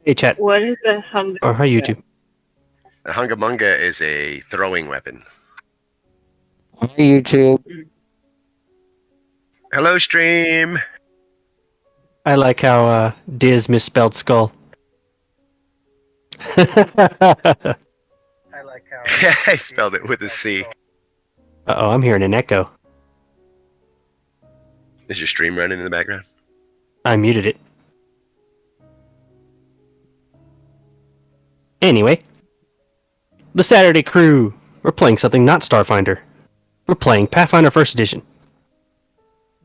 Hey, chat. What is a hunger? Or hi, YouTube. A hungamunga is a throwing weapon. Hi, YouTube. Hello, stream. I like how Diz misspelled skull. I like how I spelled it with a C. Uh-oh, I'm hearing an echo. Is your stream running in the background? I muted it. Anyway, the Saturday crew. We're playing something not Starfinder. We're playing Pathfinder 1st Edition.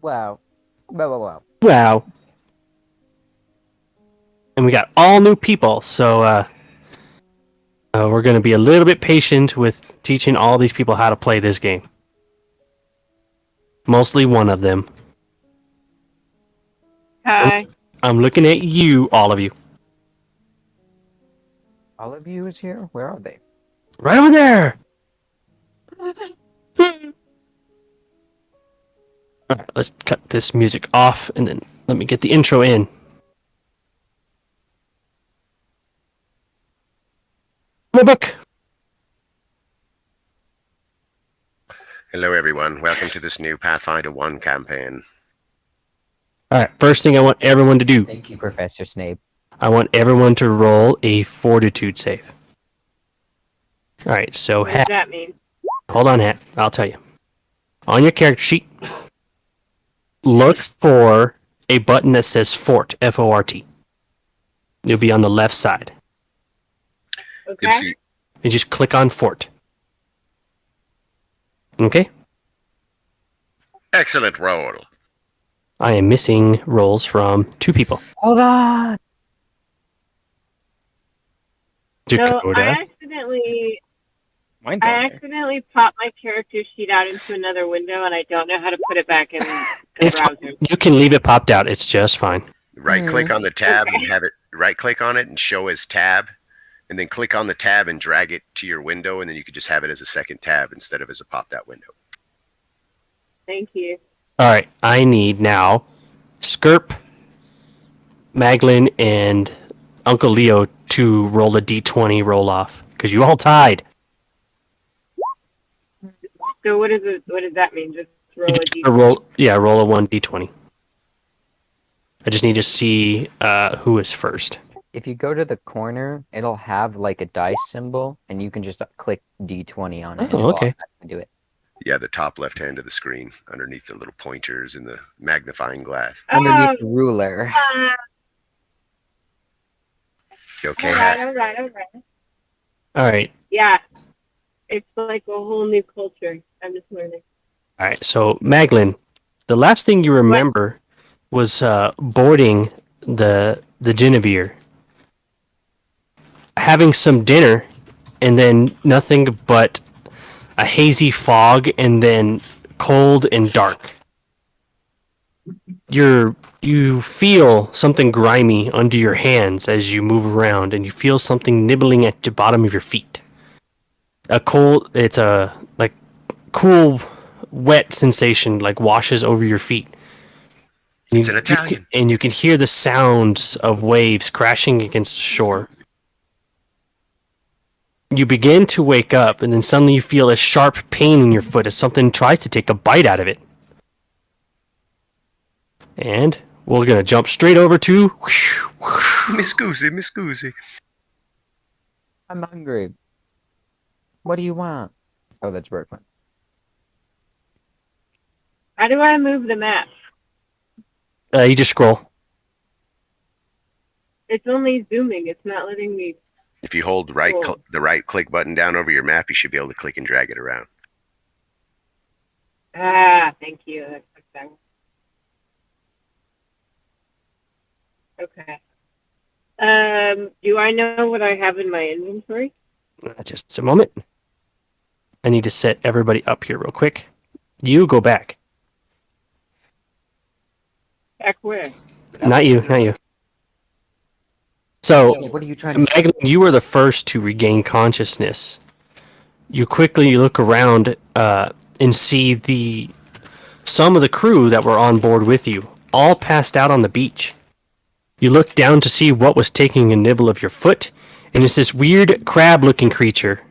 Wow. Wow. Wow. And we got all new people, so we're going to be a little bit patient with teaching all these people how to play this game. Mostly one of them. Hi. I'm looking at you, all of you. All of you is here? Where are they? Right over there! Alright, let's cut this music off and then let me get the intro in. My book! Hello, everyone. Welcome to this new Pathfinder 1 campaign. Alright, first thing I want everyone to do. Thank you, Professor Snape. I want everyone to roll a fortitude save. Alright, so What does that mean? hold on, Hat. I'll tell you. On your character sheet, look for a button that says Fort, F-O-R-T. It'll be on the left side. Okay. It's, And just click on Fort. Okay? excellent roll. I am missing rolls from 2 people. Hold on! So Dakota. Mine's I on there. accidentally popped my character sheet out into another window, and I don't know how to put it back in the It's browser. You can leave it popped out. It's just fine. Right-click on the tab Okay. and have it. Right-click on it and show as tab, and then click on the tab and drag it to your window, and then you could just have it as a second tab instead of as a popped-out window. Thank you. All right. I need now Skirp, Maglin, and Uncle Leo to roll a d20 roll off because you all tied. So what is it? What does that mean? Just roll You a just d. gotta roll a 1d20. I just need to see who is first. If you go to the corner, it'll have like a dice symbol, and you can just click D20 on it. and Oh, it'll okay. automatically do it. Yeah, the top left hand of the screen, underneath the little pointers and the magnifying glass. Underneath the ruler. You okay, All Hat? right. All right. Yeah. It's like a whole new culture. I'm just learning. All right. So Maglin, the last thing you remember was boarding the Genevieve, having some dinner, and then nothing but a hazy fog, and then cold and dark. You feel something grimy under your hands as you move around, and you feel something nibbling at the bottom of your feet. It's a like cool, wet sensation like washes over your feet. It's an Italian. And you can hear the sounds of waves crashing against the shore. You begin to wake up, and then suddenly you feel a sharp pain in your foot as something tries to take a bite out of it. And we're going to jump straight over to... Miss Goosey. I'm hungry. What do you want? Oh, that's Brooklyn. How do I move the map? You just scroll. It's only zooming. It's not letting me. If you hold the right click button down over your map, you should be able to click and drag it around. Ah, thank you. That's okay. Okay. Do I know what I have in my inventory? Just a moment. I need to set everybody up here real quick. You go back. Back where? Not you. So, What are you trying to say? Maglin, you were the first to regain consciousness. You quickly look around and see some of the crew that were on board with you all passed out on the beach. You look down to see what was taking a nibble of your foot, and it's this weird crab-looking creature.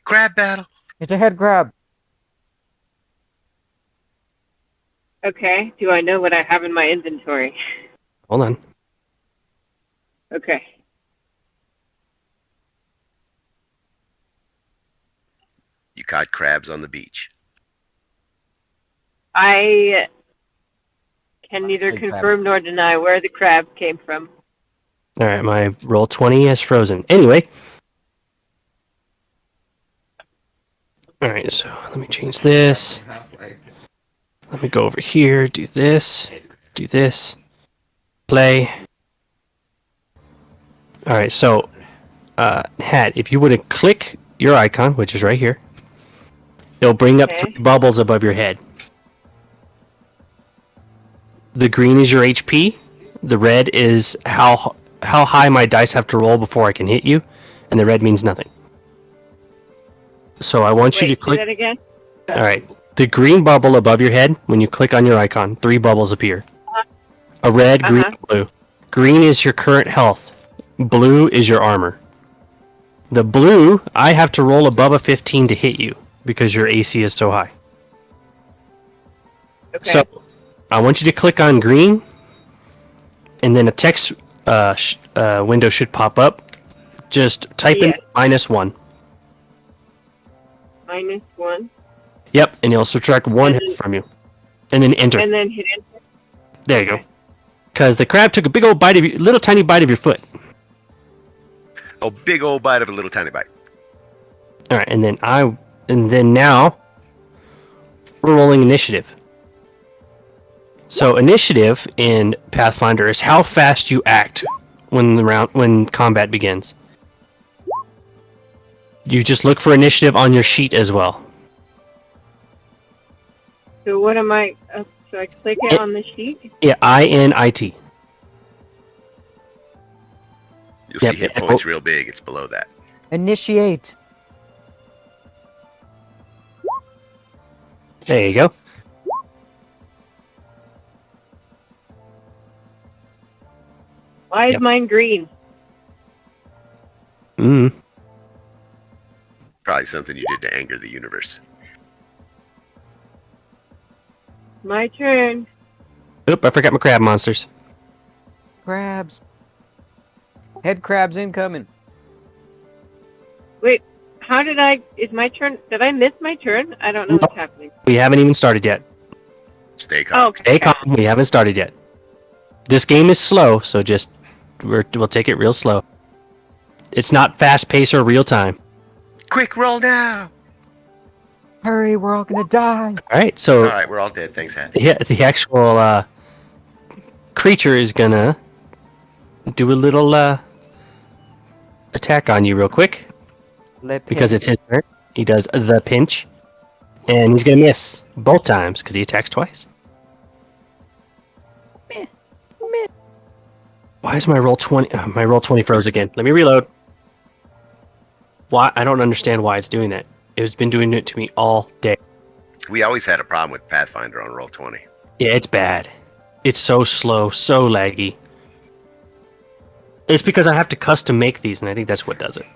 Crab battle. It's a head crab. Okay. Do I know what I have in my inventory? Hold on. Okay. You caught crabs on the beach. I can neither Say crabs. confirm nor deny where the crab came from. All right, my roll 20 has frozen. Anyway. All right, so let me change this. Let me go over here, do this, play. All right, so, Hat, if you were to click your icon, which is right here, it'll bring up Okay. 3 bubbles above your head. The green is your HP. The red is how high my dice have to roll before I can hit you, and the red means nothing. So I want you to Wait, say click. that again? All right. The green bubble above your head, when you click on your icon, 3 bubbles appear. A red, green, blue. Green is your current health. Blue is your armor. The blue, I have to roll above a 15 to hit you because your AC is so high. Okay. So I want you to click on green, and then a text window should pop up. Just type in Yes. -1. -1. Yep, and it'll subtract 1 And hit then- from you. And then enter. And then hit enter. There you go. Because the crab took a big old bite of your, little tiny bite of your foot. A big old bite of a little tiny bite. All right, and then now we're rolling initiative. So initiative in Pathfinder is how fast you act when combat begins. You just look for initiative on your sheet as well. So what am I? So I click it on the sheet. Yeah, INIT. You'll Yep, see hit and- points real big. It's below that. Initiate. There you go. Why is Yep. mine green? Mm. Probably something you did to anger the universe. My turn. Oop, I forgot my crab monsters. Crabs. Head crabs incoming. Wait, how did I? Is my turn? Did I miss my turn? I don't know No. what's happening. We haven't even started yet. Stay calm. Oh, Stay calm. We haven't started yet. This game is slow, so just we'll take it real slow. It's not fast pace or real time. Quick, roll now. Hurry, we're all gonna die. All right, so All right, we're all dead. Thanks, Hat. yeah, the actual creature is gonna do a little attack on you real quick because it's his turn. He does the pinch, and he's gonna miss both times because he attacks twice. Why is my roll 20? My roll 20 froze again. Let me reload. Why? I don't understand why it's doing that. It's been doing it to me all day. We always had a problem with Pathfinder on roll 20. Yeah, it's bad. It's so slow, so laggy. It's because I have to custom make these, and I think that's what does it.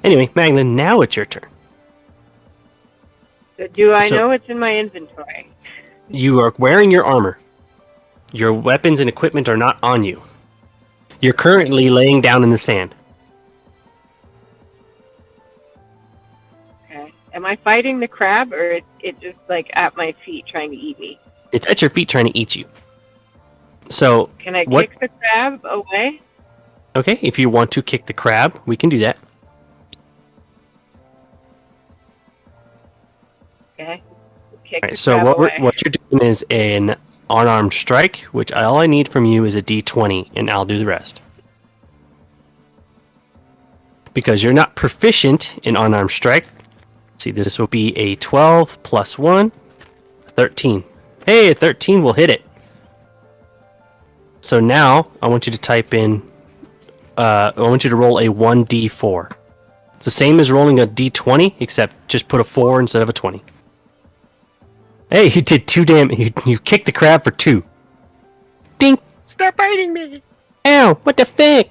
Anyway, Maglin, now it's your turn. So do I So- know what's in my inventory? You are wearing your armor. Your weapons and equipment are not on you. You're currently laying down in the sand. Okay. Am I fighting the crab, or it just like at my feet trying to eat me? It's at your feet trying to eat you. So, Can I What- kick the crab away? okay, if you want to kick the crab, we can do that. Okay. Kick All right, the so crab what away. what you're doing is an unarmed strike, which all I need from you is a D20, and I'll do the rest. Because you're not proficient in unarmed strike. See, this will be a 12 plus 1, 13. Hey, a 13 will hit it. So now I want you to type in. I want you to roll a 1d4. It's the same as rolling a d20, except just put a 4 instead of a 20. Hey, you did 2 damage. You kicked the crab for 2. Dink! Stop biting me! Ow! What the fuck?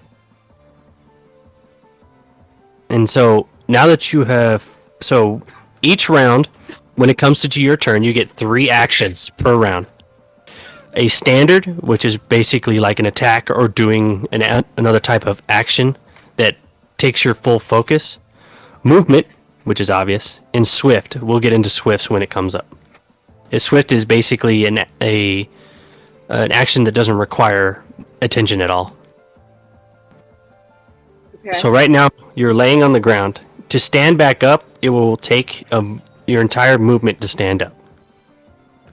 And so now that you have, so each round, when it comes to your turn, you get 3 actions per round. A standard, which is basically like an attack or doing another type of action that takes your full focus. Movement, which is obvious, and swift. We'll get into swifts when it comes up. A swift is basically an action that doesn't require attention at all. Okay. So right now you're laying on the ground. To stand back up, it will take your entire movement to stand up.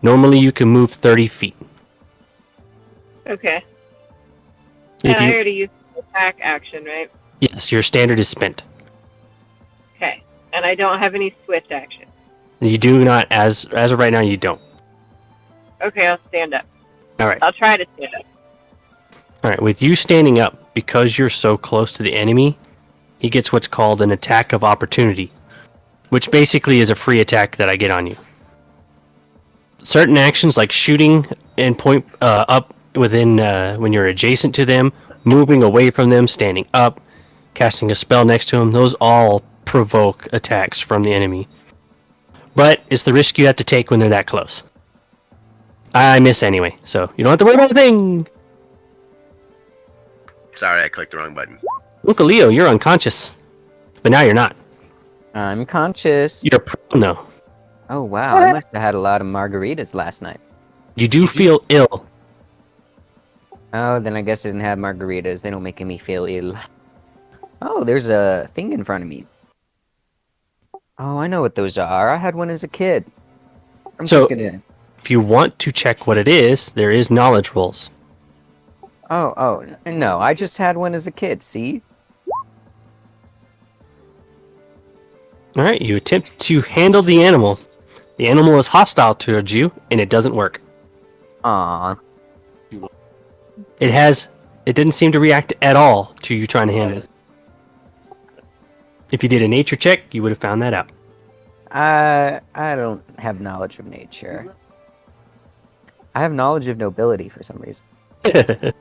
Normally you can move 30 feet. Okay. If And I you, already used the attack action, right? yes, your standard is spent. Okay. And I don't have any swift action. You do not, as of right now, you don't. Okay, I'll stand up. All right. I'll try to stand up. All right, with you standing up, because you're so close to the enemy, he gets what's called an attack of opportunity, which basically is a free attack that I get on you. Certain actions like shooting and point up within when you're adjacent to them, moving away from them, standing up, casting a spell next to them, those all provoke attacks from the enemy. But it's the risk you have to take when they're that close. I miss anyway, so you don't have to worry about a thing. Sorry, I clicked the wrong button. Uncle Leo, you're unconscious. But now you're not. I'm conscious. You're prone though. Oh wow, I must have had a lot of margaritas last night. You do feel ill. Oh, then I guess I didn't have margaritas. They don't make me feel ill. Oh, there's a thing in front of me. Oh, I know what those are. I had one as a kid. I'm So- just gonna... If you want to check what it is, there is knowledge rolls. Oh, no, I just had one as a kid, see? Alright, you attempt to handle the animal. The animal is hostile towards you, and it doesn't work. Aw. It didn't seem to react at all to you trying to handle it. If you did a nature check, you would have found that out. I don't have knowledge of nature. I have knowledge of nobility for some reason. It's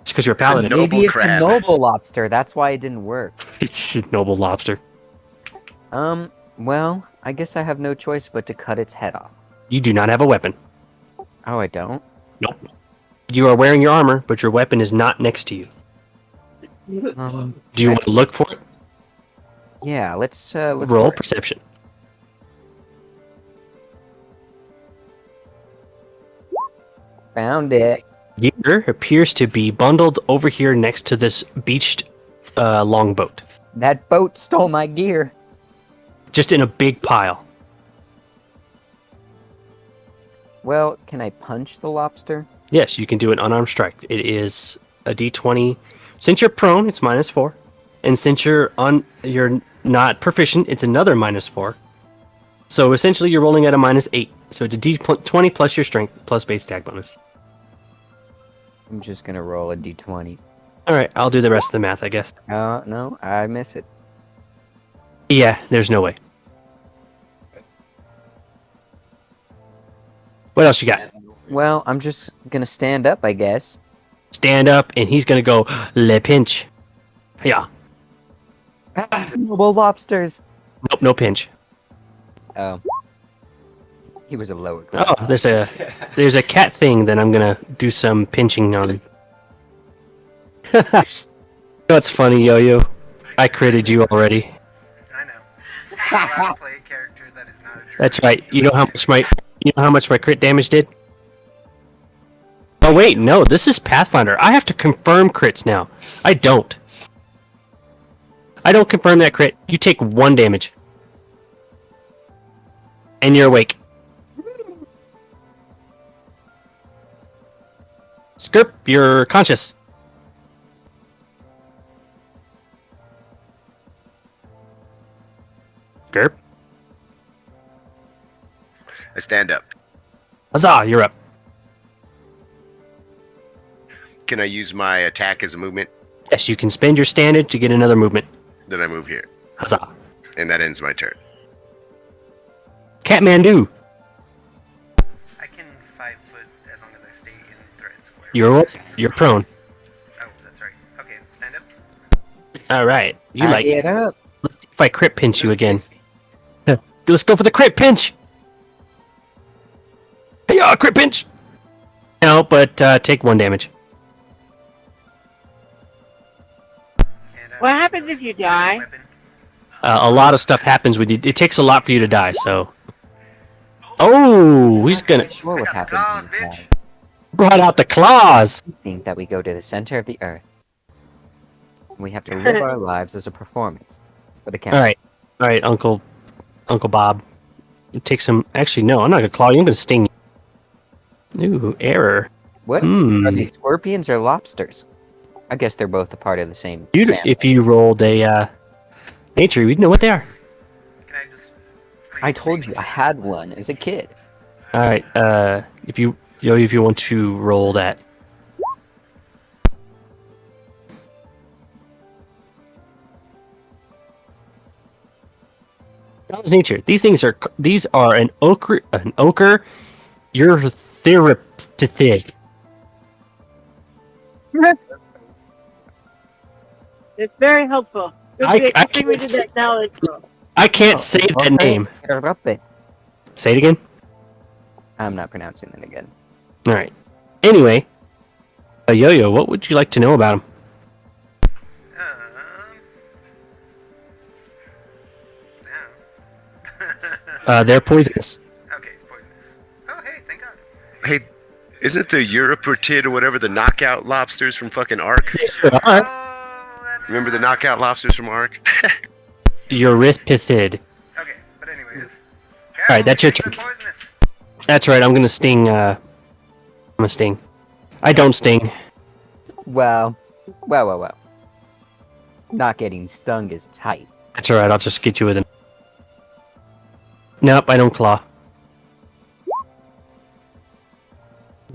because you're a paladin. Noble Maybe it's crab. a noble lobster. That's why it didn't work. Noble lobster. Well, I guess I have no choice but to cut its head off. You do not have a weapon. Oh, I don't? Nope. You are wearing your armor, but your weapon is not next to you. Do you want to look for it? Yeah, let's look Roll for it. perception. Found it. Gear appears to be bundled over here next to this beached longboat. That boat stole my gear. Just in a big pile. Well, can I punch the lobster? Yes, you can do an unarmed strike. It is a d20. Since you're prone, it's -4. And since you're not proficient, it's another -4. So essentially you're rolling at a -8. So it's a d20 plus your strength plus base attack bonus. I'm just gonna roll a d20. Alright, I'll do the rest of the math, I guess. No, I miss it. Yeah, there's no way. What else you got? Well, I'm just gonna stand up, I guess. Stand up, and he's gonna go le pinch. Yeah. Noble lobsters. Nope, no pinch. Oh. He was a lower class. Oh, there's a cat thing that I'm gonna do some pinching on. That's funny, Yo-Yo. I critted you already. I know. I want to play a character that is not a druid. That's right. You know how much my crit damage did? Oh wait, no, this is Pathfinder. I have to confirm crits now. I don't confirm that crit. You take 1 damage. And you're awake. Skirp, you're conscious. Skirp. I stand up. Huzzah, you're up. Can I use my attack as a movement? Yes, you can spend your standard to get another movement. Then I move here. Huzzah. And that ends my turn. Catmandu. You're prone. Oh, that's right. Okay, stand up. All right. You like. Get up. Let's see if I crit pinch you again. Let's go for the crit pinch. Hey, crit pinch. No, but take 1 damage. And, What happens if you die? weapon. A lot of stuff happens when you. It takes a lot for you to die. So. Oh, he's gonna Sure what I got the happens claws, when we bitch. die. brought out the claws. I think that we go to the center of the earth. We have to live our lives as a performance for the council. All right, Uncle Bob. It takes some. Actually, no, I'm not gonna claw you. I'm gonna sting you. Ooh, error. What? Hmm. Are these scorpions or lobsters? I guess they're both a part of the same. You, family. if you rolled a nature, we'd know what they are. Can I just... I told you I had one as a kid. All right. If you want to roll that. Knowledge nature. These are an ochre. You're therapeutic. It's very helpful. I Good thing we can't did see- that knowledge roll. I can't say that name. Interrupt. Say it again. I'm not pronouncing it again. All right. Anyway, Yo-Yo, what would you like to know about him? No. They're poisonous. Okay, poisonous. Oh, hey, thank God. Hey, isn't the Europritid or whatever the knockout lobsters from fucking Ark? Oh, that's Remember the knockout lobsters from Ark? Eurypithid. Okay, but anyways. Alright, that's your These are turn. poisonous. That's right. I'm gonna sting. I'm gonna sting. I don't sting. Well. Not getting stung is tight. That's all right. I'll just get you with an. Nope, I don't claw.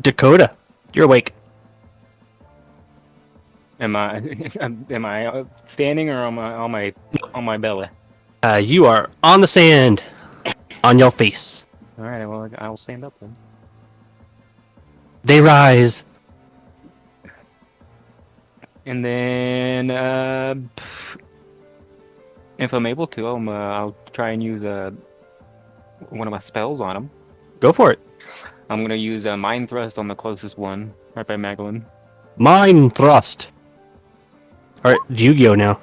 Dakota, you're awake. Am I standing or on my belly? You are on the sand, on your face. All right, well I'll stand up then. They rise. And then if I'm able to, I'll try and use one of my spells on him. Go for it. I'm gonna use a Mind Thrust on the closest one, right by Magellan. Mind thrust. All right, Yu-Gi-Oh now.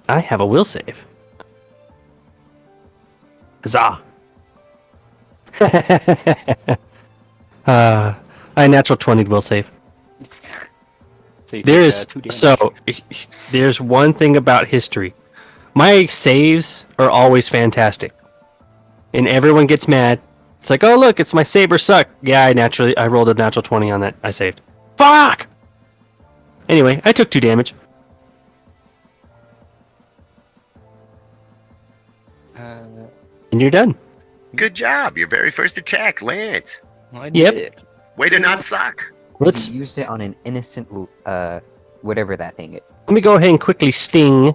I have a will save. Huzzah! I natural 20 will save. So you There take, is 2 damage. so there's one thing about history. My saves are always fantastic, and everyone gets mad. It's like, oh look, it's my save or suck. Yeah, I rolled a natural 20 on that. I saved. Fuck. Anyway, I took 2 damage. And you're done. Good job. Your very first attack lands. I Yep. did. Way to not suck. Let's You used it on an innocent, whatever that thing is. let me go ahead and quickly sting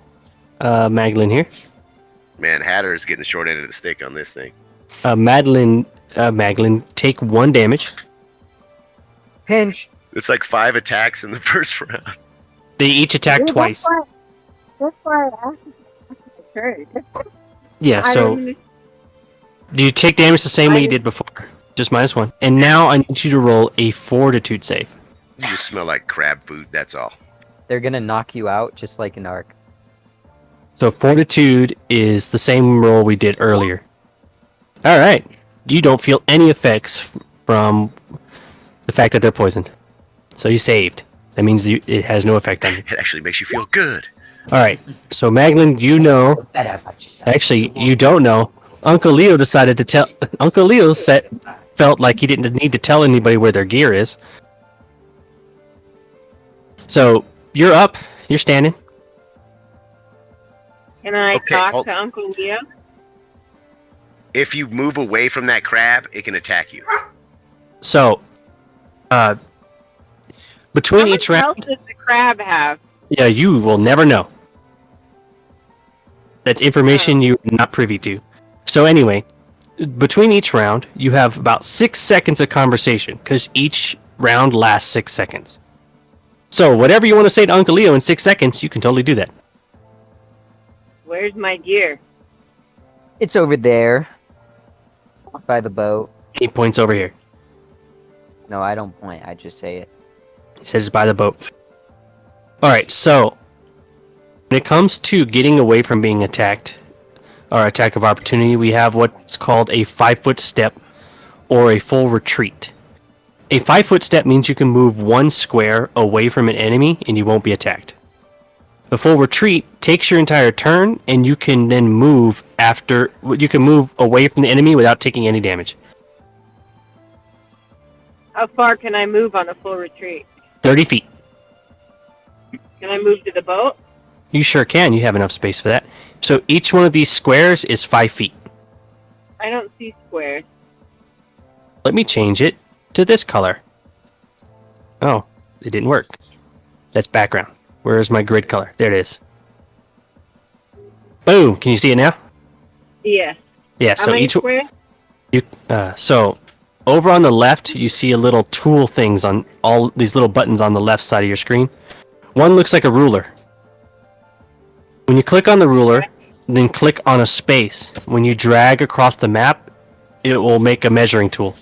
Madeline here. Man, Hatter is getting the short end of the stick on this thing. Madeline, take 1 damage. Pinch. It's like 5 attacks in the first round. They each attack Yeah, twice. That's why I asked you to trade. Yeah, I so don't do you take damage the same way you did before? Just -1. And now I need you to roll a fortitude save. You just smell like crab food, that's all. They're gonna knock you out just like an arc. So fortitude is the same roll we did earlier. All right. You don't feel any effects from the fact that they're poisoned. So you saved. That means it has no effect on you. It actually makes you feel good. All right. So Maglin, you know. Actually, you don't know. Uncle Leo decided to tell. Uncle Leo felt like he didn't need to tell anybody where their gear is. So you're up. You're standing. Can I Okay, talk hold- to Uncle Leo? If you move away from that crab, it can attack you. So, between How each much round, health does the crab have? yeah, you will never know. That's information you're not privy to. So anyway, between each round, you have about 6 seconds of conversation because each round lasts 6 seconds. So whatever you want to say to Uncle Leo in 6 seconds, you can totally do that. Where's my gear? It's over there. By the boat. He points over here. No, I don't point. I just say it. He says it's by the boat. Alright, so when it comes to getting away from being attacked, or attack of opportunity, we have what's called a 5-foot step or a full retreat. A 5-foot step means you can move 1 square away from an enemy and you won't be attacked. The full retreat takes your entire turn and you can then move away from the enemy without taking any damage. How far can I move on a full retreat? 30 feet. Can I move to the boat? You sure can. You have enough space for that. So each one of these squares is 5 feet. I don't see squares. Let me change it to this color. Oh, it didn't work. That's background. Where is my grid color? There it is. Boom! Can you see it now? Yes. Yeah. How So many each squares? so over on the left, you see a little tool things on all these little buttons on the left side of your screen. One looks like a ruler. When you click on the ruler, then click on a space. When you drag across the map, it will make a measuring tool.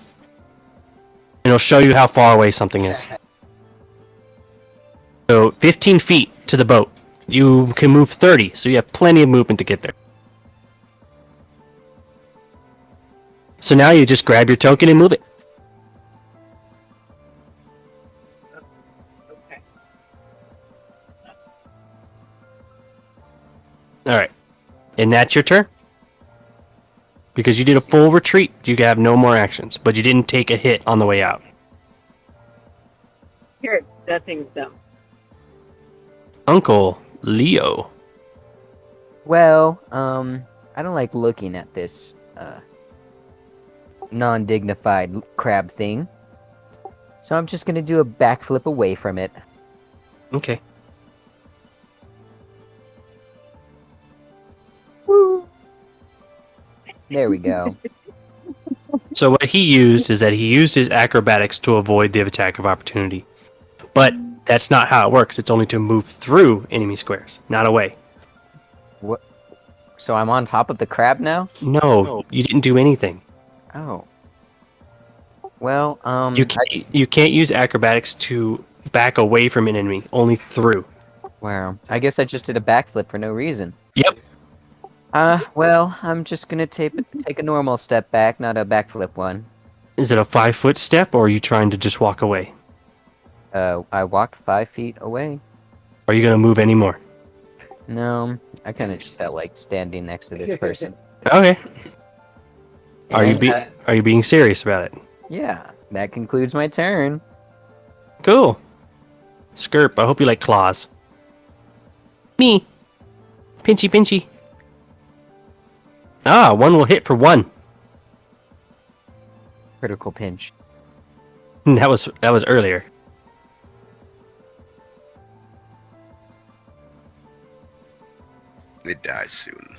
And it'll show you how far away something is. So 15 feet to the boat. You can move 30, so you have plenty of movement to get there. So now you just grab your token and move it. Okay. Alright. And that's your turn. Because you did a full retreat, you have no more actions. But you didn't take a hit on the way out. Here, that thing's dumb. Uncle Leo. Well, I don't like looking at this non-dignified crab thing. So I'm just gonna do a backflip away from it. Okay. Woo! There we go. So what he used is that he used his acrobatics to avoid the attack of opportunity. But that's not how it works. It's only to move through enemy squares, not away. What? So I'm on top of the crab now? No, you didn't do anything. Oh. Well, You can't use acrobatics to back away from an enemy, only through. wow. I guess I just did a backflip for no reason. Yep. Well, I'm just gonna take a normal step back, not a backflip one. Is it a 5-foot step, or are you trying to just walk away? I walked 5 feet away. Are you going to move any more? No, I kind of just felt like standing next to this person. Okay. Are And, you being serious about it? yeah, that concludes my turn. Cool. Skirp, I hope you like claws. Me. Pinchy, pinchy. Ah, 1 will hit for 1. Critical pinch. That was earlier. It dies soon.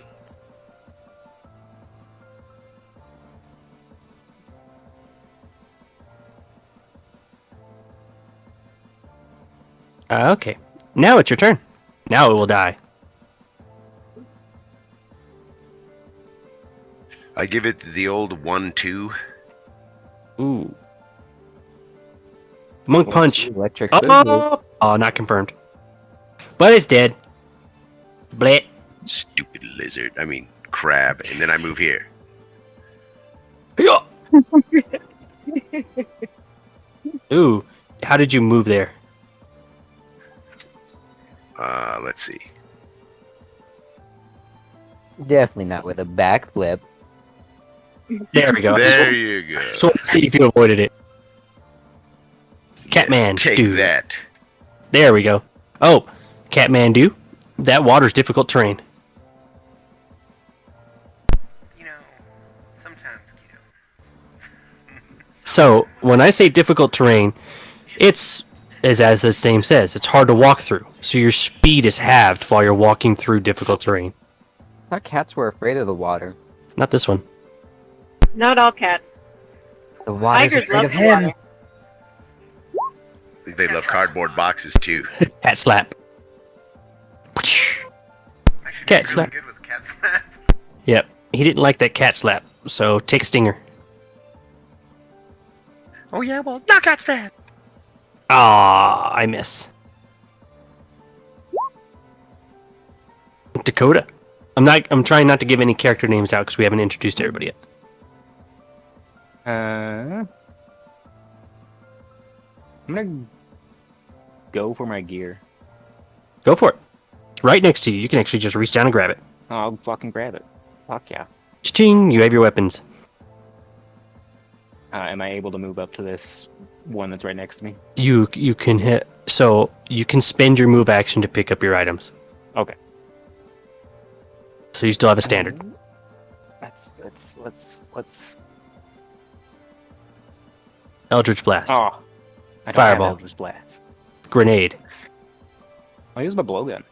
Okay. Now it's your turn. Now it will die. I give it the old 1-2. Ooh. Monk punch. Electric. Oh, not confirmed. But it's dead. Blit. Stupid lizard. I mean, crab. And then I move here. Yeah. Ooh. How did you move there? Let's see. Definitely not with a backflip. There we go. There you go. So let's see if you avoided it. Catman. Take do. that. There we go. Oh, Catmandu. That water's difficult terrain. You know, sometimes, kiddo. So when I say difficult terrain, it's as the name says, it's hard to walk through. So your speed is halved while you're walking through difficult terrain. I thought cats were afraid of the water. Not this one. Not all cats. The water's Tigers afraid love of the him. water. They love cardboard boxes too. Cat slap. Actually, Cat really slap. good with cat slap. Yep. He didn't like that cat slap, so take a stinger. Oh yeah, well, knockout stab. Ah, I miss. Dakota. I'm trying not to give any character names out because we haven't introduced everybody yet. I'm gonna go for my gear. Go for it. It's right next to you. You can actually just reach down and grab it. Oh, I'll fucking grab it. Fuck yeah. Ching! You have your weapons. Am I able to move up to this one that's right next to me? You can hit. So you can spend your move action to pick up your items. Okay. So you still have a standard. Let's. Eldritch Blast. Oh, I don't Fireball. have Eldritch Blast. Grenade. I'll use my blowgun.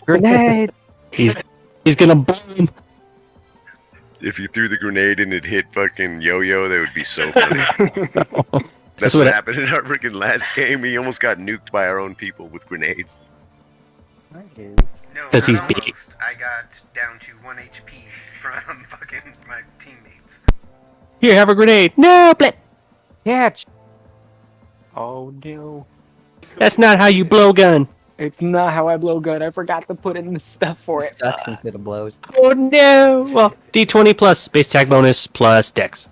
Grenade! He's gonna boom. If you threw the grenade and it hit fucking Yo-Yo, that would be so funny. That's what what happened in our freaking last game. We almost got nuked by our own people with grenades. That is. No, 'Cause he's not big. almost. I got down to 1 HP from fucking my teammates. Here, have a grenade. No, blip. Catch! Oh no. That's not how you blow gun. It's not how I blow gun. I forgot to put in the stuff for it. Sucks instead of blows. Oh no. Well, D20 plus base attack bonus plus dex.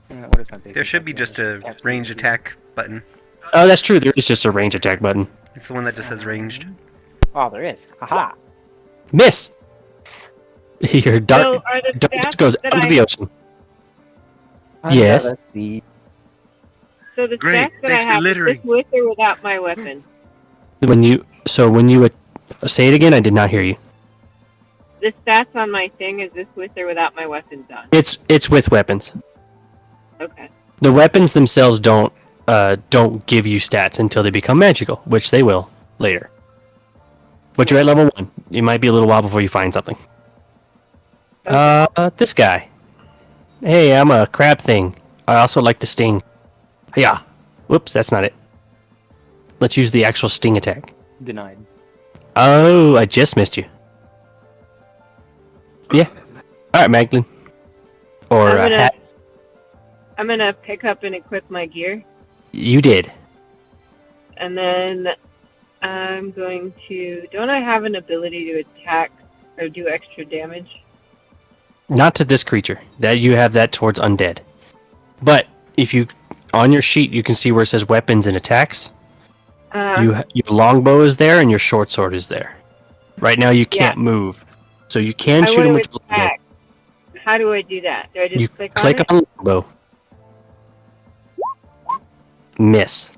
What is my basic There should be bonus? just a range attack button. Oh, that's true. There is just a range attack button. It's the one that just says ranged. Oh, there is. Haha. Miss. Your So dart are the just stats goes that out of I, the ocean. Yes. Yes. Let's see. so the Great, stats that I thanks for have is littering. this with or without my weapon? When you say it again, I did not hear you. The stats on my thing is this with or without my weapons on? It's with weapons. Okay. The weapons themselves don't give you stats until they become magical, which they will later. But you're at level 1. It might be a little while before you find something. This guy. Hey, I'm a crab thing. I also like to sting. Yeah. Whoops, that's not it. Let's use the actual sting attack. Denied. Oh, I just missed you. Yeah. Alright, Magdalene. Or I'm gonna pick up and equip my gear, you did. and then I'm going to. Don't I have an ability to attack or do extra damage? Not to this creature. That you have that towards undead. But if you on your sheet you can see where it says weapons and attacks. Your longbow is there and your short sword is there. Right now you can't move, so you can I shoot him want with to your longbow. attack. How do I do that? Do I just You click click on it? on longbow. Miss.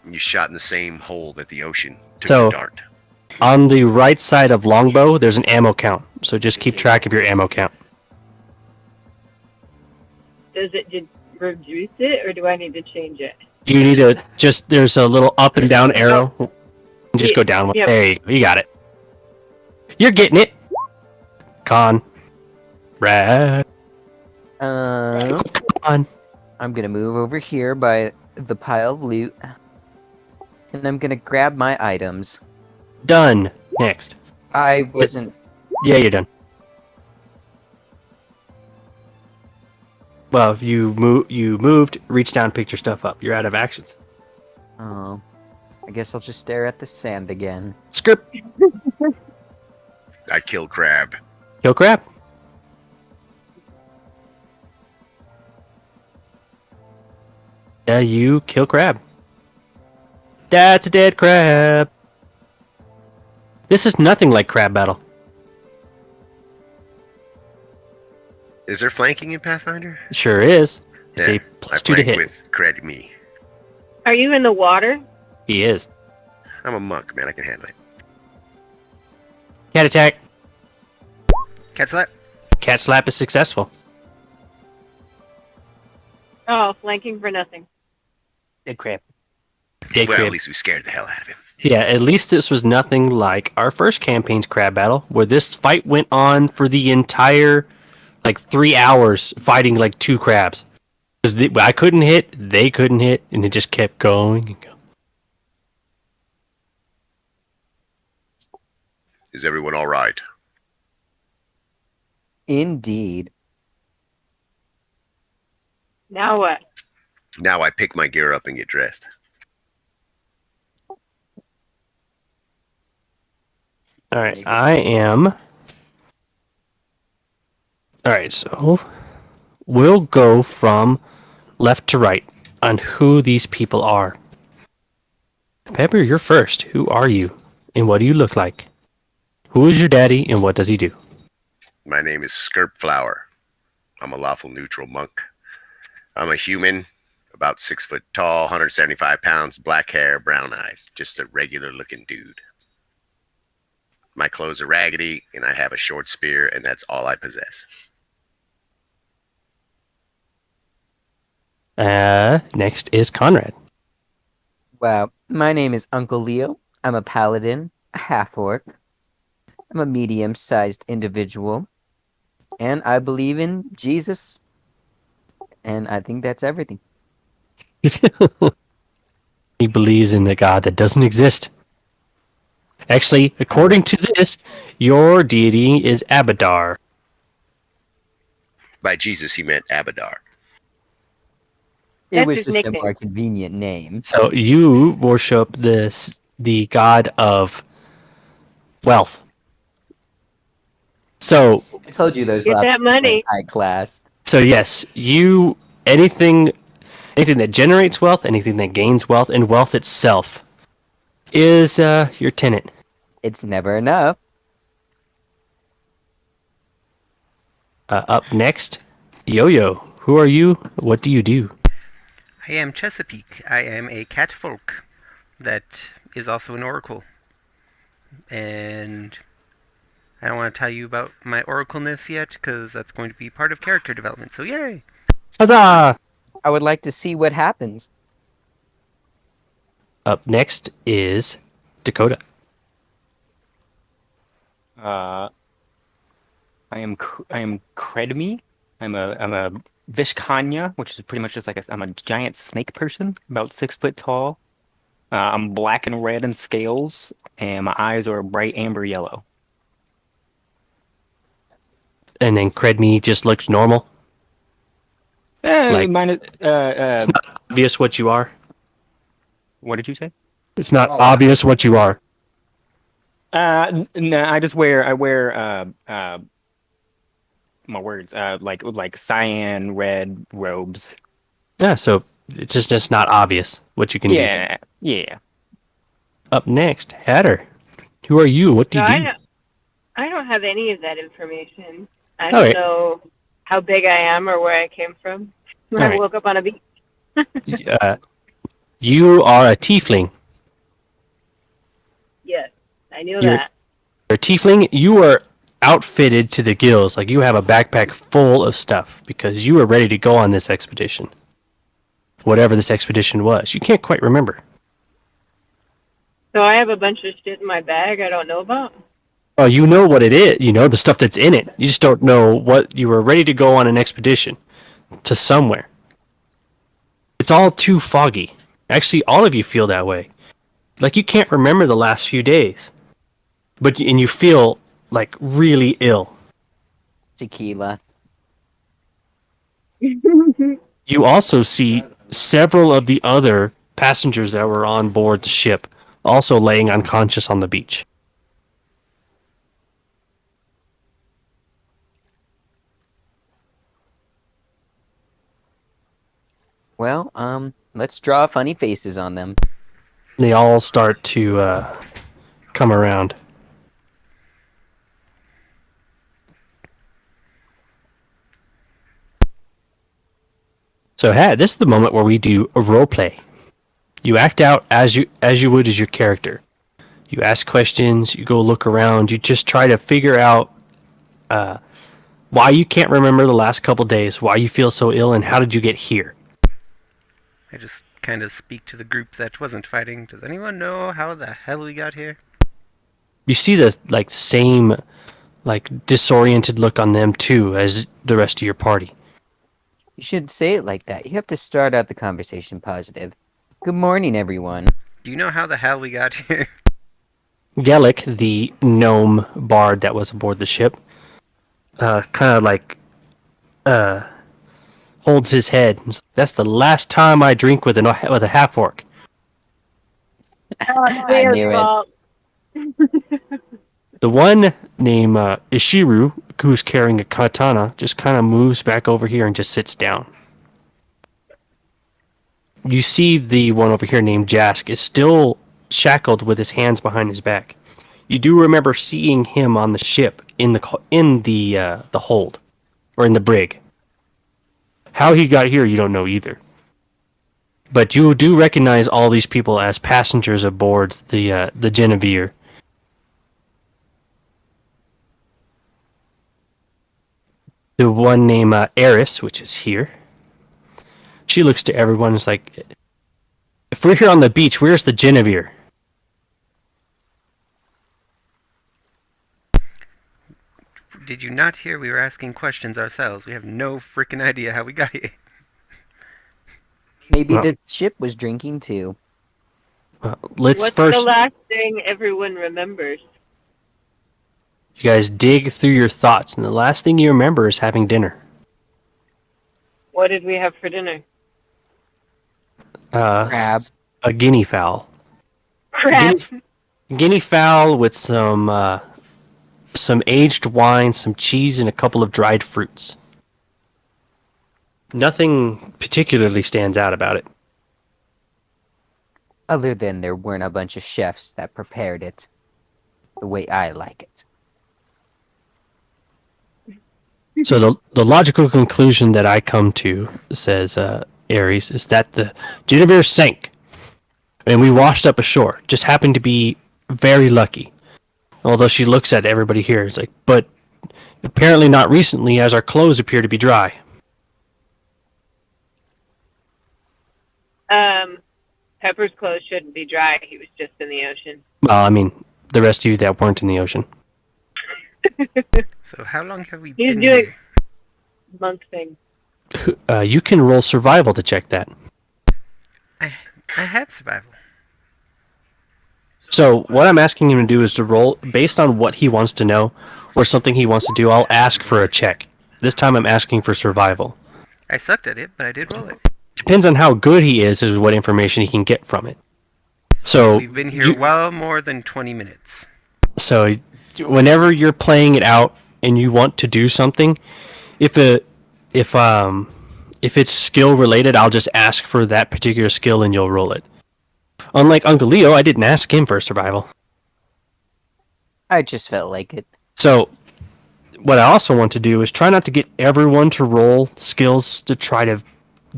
You shot in the same hole that the ocean took So- your dart. On the right side of longbow, there's an ammo count. So just keep track of your ammo count. Does it just reduce it, or do I need to change it? You need to just there's a little up and down arrow. Just go down one. Yep. There you go. You got it. You're getting it. Con. Rad. Come on. I'm gonna move over here by the pile of loot. And I'm gonna grab my items. Done. Next. I wasn't. Yeah, you're done. Well, if you moved, reach down, picked your stuff up. You're out of actions. Oh. I guess I'll just stare at the sand again. Script. I killed crab. Kill crab. You kill crab. That's a dead crab. This is nothing like crab battle. Is there flanking in Pathfinder? Sure is. It's Yeah, a I plus 2 to flank hit. with cred me. Are you in the water? He is. I'm a monk, man. I can handle it. Cat attack. Cat slap. Cat slap is successful. Oh, flanking for nothing. Dead crab. Dead Well, crab. at least we scared the hell out of him. Yeah, at least this was nothing like our first campaign's crab battle, where this fight went on for the entire, 3 hours, fighting 2 crabs. Because I couldn't hit, they couldn't hit, and it just kept going and going. Is everyone all right? Indeed. Now what? Now I pick my gear up and get dressed. All right, I am. All right, so we'll go from left to right on who these people are. Pepper, you're first. Who are you, and what do you look like? Who is your daddy, and what does he do? My name is Skirpflower. I'm a lawful neutral monk. I'm a human, about 6 foot tall, 175 pounds, black hair, brown eyes. Just a regular looking dude. My clothes are raggedy, and I have a short spear, and that's all I possess. Next is Conrad. Wow. My name is Uncle Leo. I'm a paladin, a half-orc. I'm a medium-sized individual. And I believe in Jesus. And I think that's everything. He believes in a god that doesn't exist. Actually, according to this, your deity is Abadar. By Jesus, he meant Abadar. It That's was his just nickname. a more convenient name. So you worship the god of wealth. So I told you those Get last that money. high class. yes, you anything that generates wealth, anything that gains wealth, and wealth itself is your tenant. It's never enough. Up next, Yo-Yo. Who are you? What do you do? I am Chesapeake. I am a catfolk that is also an oracle. And I don't want to tell you about my oracleness yet, because that's going to be part of character development, so yay! Huzzah! I would like to see what happens. Up next is Dakota. I am Credme. I'm a Vishkanya, which is pretty much just I'm a giant snake person, about 6 foot tall. I'm black and red in scales, and my eyes are a bright amber yellow. And then Credme just looks normal. Like- Mine is, It's not obvious what you are. what did you say? It's not obvious what you are. No, I wear my words, like cyan red robes. Yeah, so it's just not obvious what you can do. Yeah. Up next, Hatter. Who are you? What do So you do? I don't have any of that information. I All don't right. know how big I am or where I came from. All I right. woke up on a beach. You are a tiefling. Yes, I knew You're- that. You're a tiefling. You are outfitted to the gills. Like you have a backpack full of stuff because you were ready to go on this expedition. Whatever this expedition was. You can't quite remember. So I have a bunch of shit in my bag I don't know about. Oh, you know what it is. You know the stuff that's in it. You just don't know what you were ready to go on an expedition to somewhere. It's all too foggy. Actually, all of you feel that way. Like you can't remember the last few days. And you feel like really ill. Tequila. You also see several of the other passengers that were on board the ship also laying unconscious on the beach. Well, let's draw funny faces on them. They all start to come around. So, this is the moment where we do a role play. You act out as you would as your character. You ask questions. You go look around. You just try to figure out why you can't remember the last couple days, why you feel so ill, and how did you get here. I just kind of speak to the group that wasn't fighting. Does anyone know how the hell we got here? You see the same disoriented look on them too as the rest of your party. You shouldn't say it like that. You have to start out the conversation positive. Good morning, everyone. Do you know how the hell we got here? Gellick, the gnome bard that was aboard the ship, kind of like holds his head. That's the last time I drink with a half orc. It's I their knew it. fault. The one named Ishiru, who's carrying a katana, just kind of moves back over here and just sits down. You see the one over here named Jask is still shackled with his hands behind his back. You do remember seeing him on the ship in the hold or in the brig. How he got here, you don't know either. But you do recognize all these people as passengers aboard the Genevieve. The one named Eris, which is here. She looks to everyone and is like, if we're here on the beach, where's the Genevieve? Did you not hear we were asking questions ourselves? We have no freaking idea how we got here. Maybe Well- the ship was drinking too. Let's What's first, the last thing everyone remembers? you guys dig through your thoughts, and the last thing you remember is having dinner. What did we have for dinner? Crab. A guinea fowl. Crap. Guinea fowl with some aged wine, some cheese, and a couple of dried fruits. Nothing particularly stands out about it. Other than there weren't a bunch of chefs that prepared it the way I like it. So the logical conclusion that I come to, says Ares, is that the Genevieve sank, and we washed up ashore. Just happened to be very lucky. Although she looks at everybody here, it's like, but apparently not recently, as our clothes appear to be dry. Pepper's clothes shouldn't be dry. He was just in the ocean. Well, I mean, the rest of you that weren't in the ocean. So how long have we He's been doing- here? Monk thing. You can roll survival to check that. I have survival. So what I'm asking him to do is to roll based on what he wants to know or something he wants to do. I'll ask for a check. This time I'm asking for survival. I sucked at it, but I did roll it. Depends on how good he is what information he can get from it. So We've been here you- well more than 20 minutes. So whenever you're playing it out and you want to do something, if it's skill related, I'll just ask for that particular skill and you'll roll it. Unlike Uncle Leo, I didn't ask him for survival. I just felt like it. So what I also want to do is try not to get everyone to roll skills to try to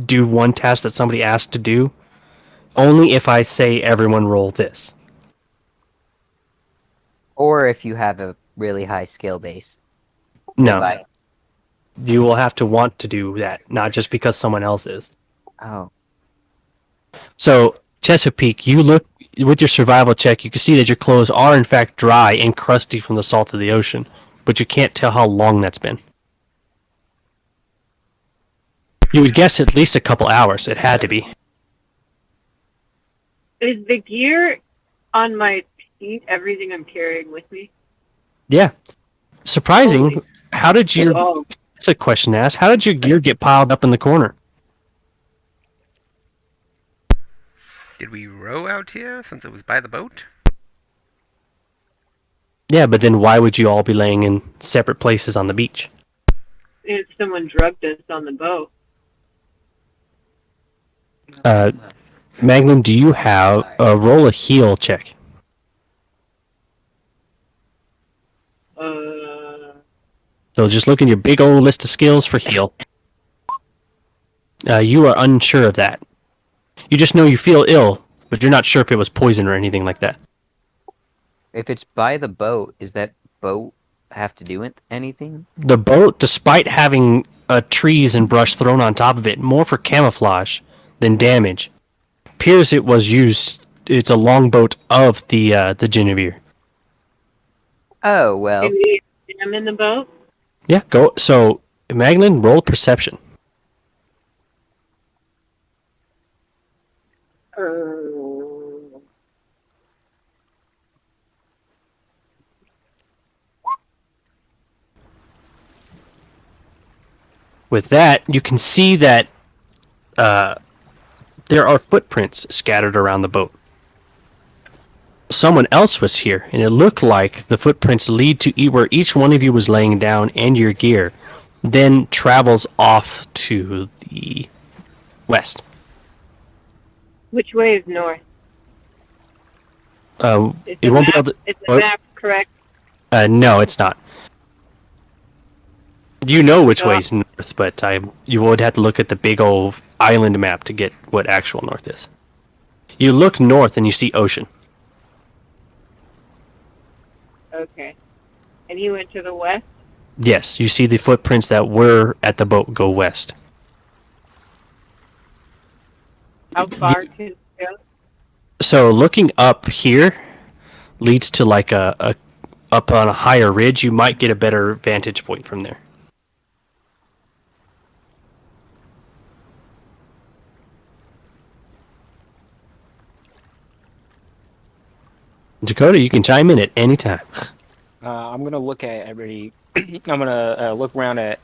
do one task that somebody asked to do. Only if I say everyone roll this. Or if you have a really high skill base. No, Like, you will have to want to do that, not just because someone else is. oh, So, Chesapeake, you look with your survival check, you can see that your clothes are in fact dry and crusty from the salt of the ocean, but you can't tell how long that's been. You would guess at least a couple hours. It had to be. Is the gear on my feet everything I'm carrying with me? Yeah. Surprising. Holy- How did you? Oh, That's a question to ask. How did your gear get piled up in the corner? Did we row out here since it was by the boat? Yeah, but then why would you all be laying in separate places on the beach? if someone drugged us on the boat. Magnum, do you have a roll a heal check? So just look in your big old list of skills for heal. You are unsure of that. You just know you feel ill, but you're not sure if it was poison or anything like that. if it's by the boat, is that boat have to do with anything? The boat, despite having trees and brush thrown on top of it, more for camouflage than damage, appears it was used. It's a longboat of the Genevieve. Oh, well. Can we jam in the boat? Yeah, go. So, Magnan, roll perception. With that, you can see that there are footprints scattered around the boat. Someone else was here, and it looked like the footprints lead to where each one of you was laying down and your gear, then travels off to the west. Which way is north? Is You won't be able to. Is the map correct? No, it's not. You know which way's north, but you would have to look at the big old island map to get what actual north is. You look north and you see ocean. Okay. And he went to the west? Yes, you see the footprints that were at the boat go west. How far can it go? So looking up here leads to like a up on a higher ridge. You might get a better vantage point from there. Dakota, you can chime in at any time. I'm gonna look at every. I'm gonna look around at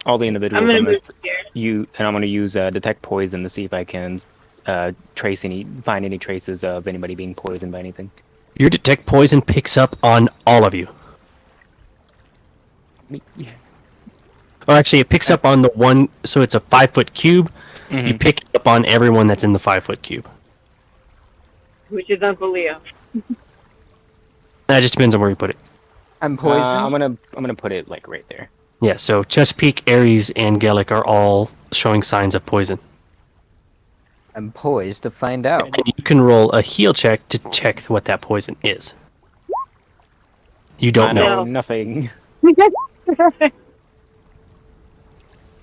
all the individuals. I'm gonna I'm move here. I'm gonna use detect poison to see if I can find any traces of anybody being poisoned by anything. Your detect poison picks up on all of you. Yeah. Or actually, it picks up on the one. So it's a 5-foot cube. Mm-hmm. You pick up on everyone that's in the 5-foot cube. Which is Uncle Leo. That just depends on where you put it. I'm poisoned. I'm gonna put it like right there. Yeah, so Chesapeake, Ares, and Gaelic are all showing signs of poison. I'm poised to find out. And you can roll a heal check to check what that poison is. You don't I know. know nothing.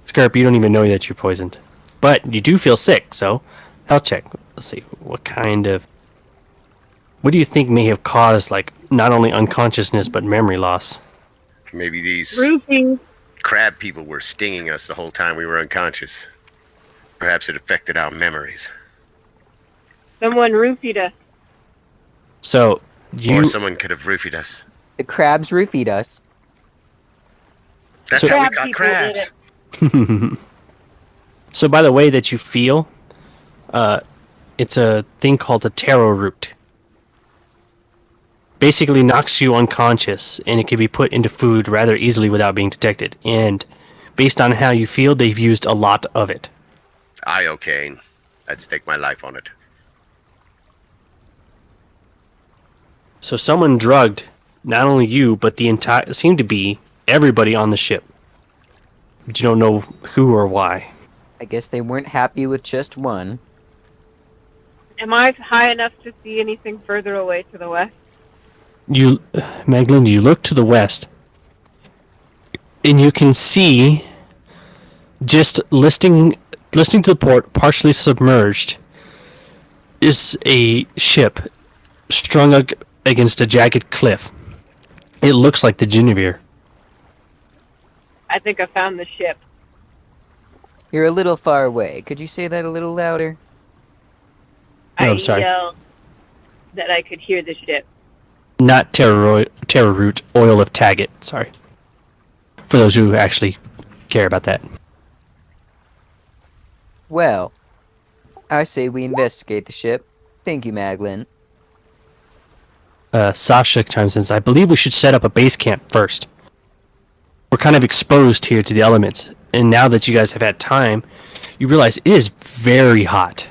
Scarp, you don't even know that you're poisoned. But you do feel sick, so health check. Let's see, what do you think may have caused, like, not only unconsciousness, but memory loss? Maybe these Roofing. crab people were stinging us the whole time we were unconscious. Perhaps it affected our memories. Someone roofied us. So, Or someone could have roofied us. The crabs roofied us. That's So- how we Crab caught people did crabs. it. So by the way that you feel, it's a thing called a taro root. Basically knocks you unconscious, and it can be put into food rather easily without being detected. And based on how you feel, they've used a lot of it. Iocane. I'd stake my life on it. So someone drugged not only you, but the entire seemed to be everybody on the ship. But you don't know who or why. I guess they weren't happy with just one. Am I high enough to see anything further away to the west? You, Magdalene, you look to the west, and you can see, just listening to the port, partially submerged, is a ship strung against a jagged cliff. It looks like the Genevieve. I think I found the ship. You're a little far away. Could you say that a little louder? No, I I'm sorry. yelled that I could hear the ship. Not Terra Root, Oil of Taggart. Sorry. For those who actually care about that. Well, I say we investigate the ship. Thank you, Maglin. Sasha chimes in, says, I believe we should set up a base camp first. We're kind of exposed here to the elements, and now that you guys have had time, you realize it is very hot.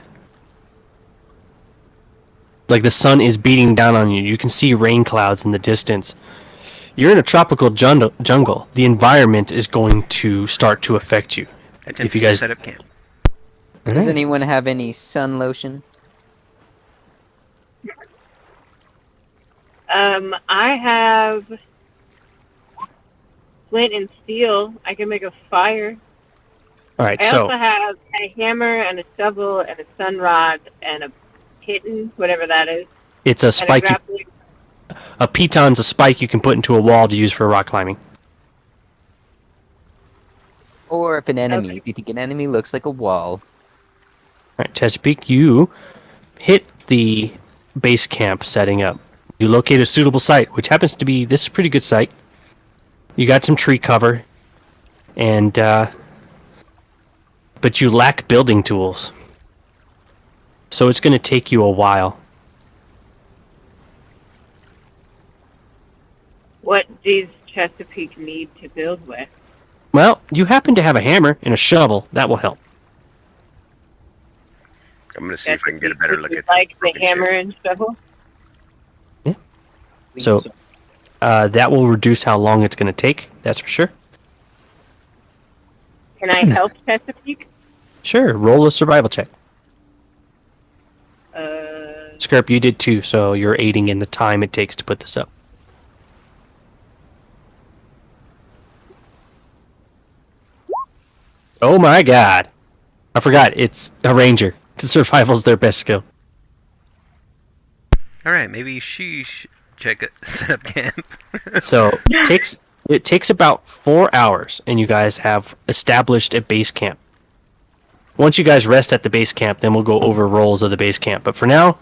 Like the sun is beating down on you. You can see rain clouds in the distance. You're in a tropical jungle. The environment is going to start to affect you. Attempt you to guys- set up camp. Does anyone have any sun lotion? I have flint and steel. I can make a fire. All right, I so also have a hammer and a shovel and a sun rod and a kitten, whatever that is. it's a And spike. a grappling. A piton's a spike you can put into a wall to use for rock climbing. Or if an enemy, Okay. if you think an enemy looks like a wall. All right, Chesapeake, you hit the base camp setting up. You locate a suitable site, which happens to be this is a pretty good site. You got some tree cover, and but you lack building tools, so it's going to take you a while. What does Chesapeake need to build with? Well, you happen to have a hammer and a shovel. That will help. I'm gonna see if I can get a better look at like the broken hammer ship. and shovel. So that will reduce how long it's going to take. That's for sure. Can I help Chesapeake? Sure. Roll a survival check. Uh, Skirp, you did too, so you're aiding in the time it takes to put this up. Oh my god. I forgot, it's a ranger. Survival's their best skill. Alright, maybe she should set up camp. So it takes about 4 hours, and you guys have established a base camp. Once you guys rest at the base camp, then we'll go over roles of the base camp. But for now,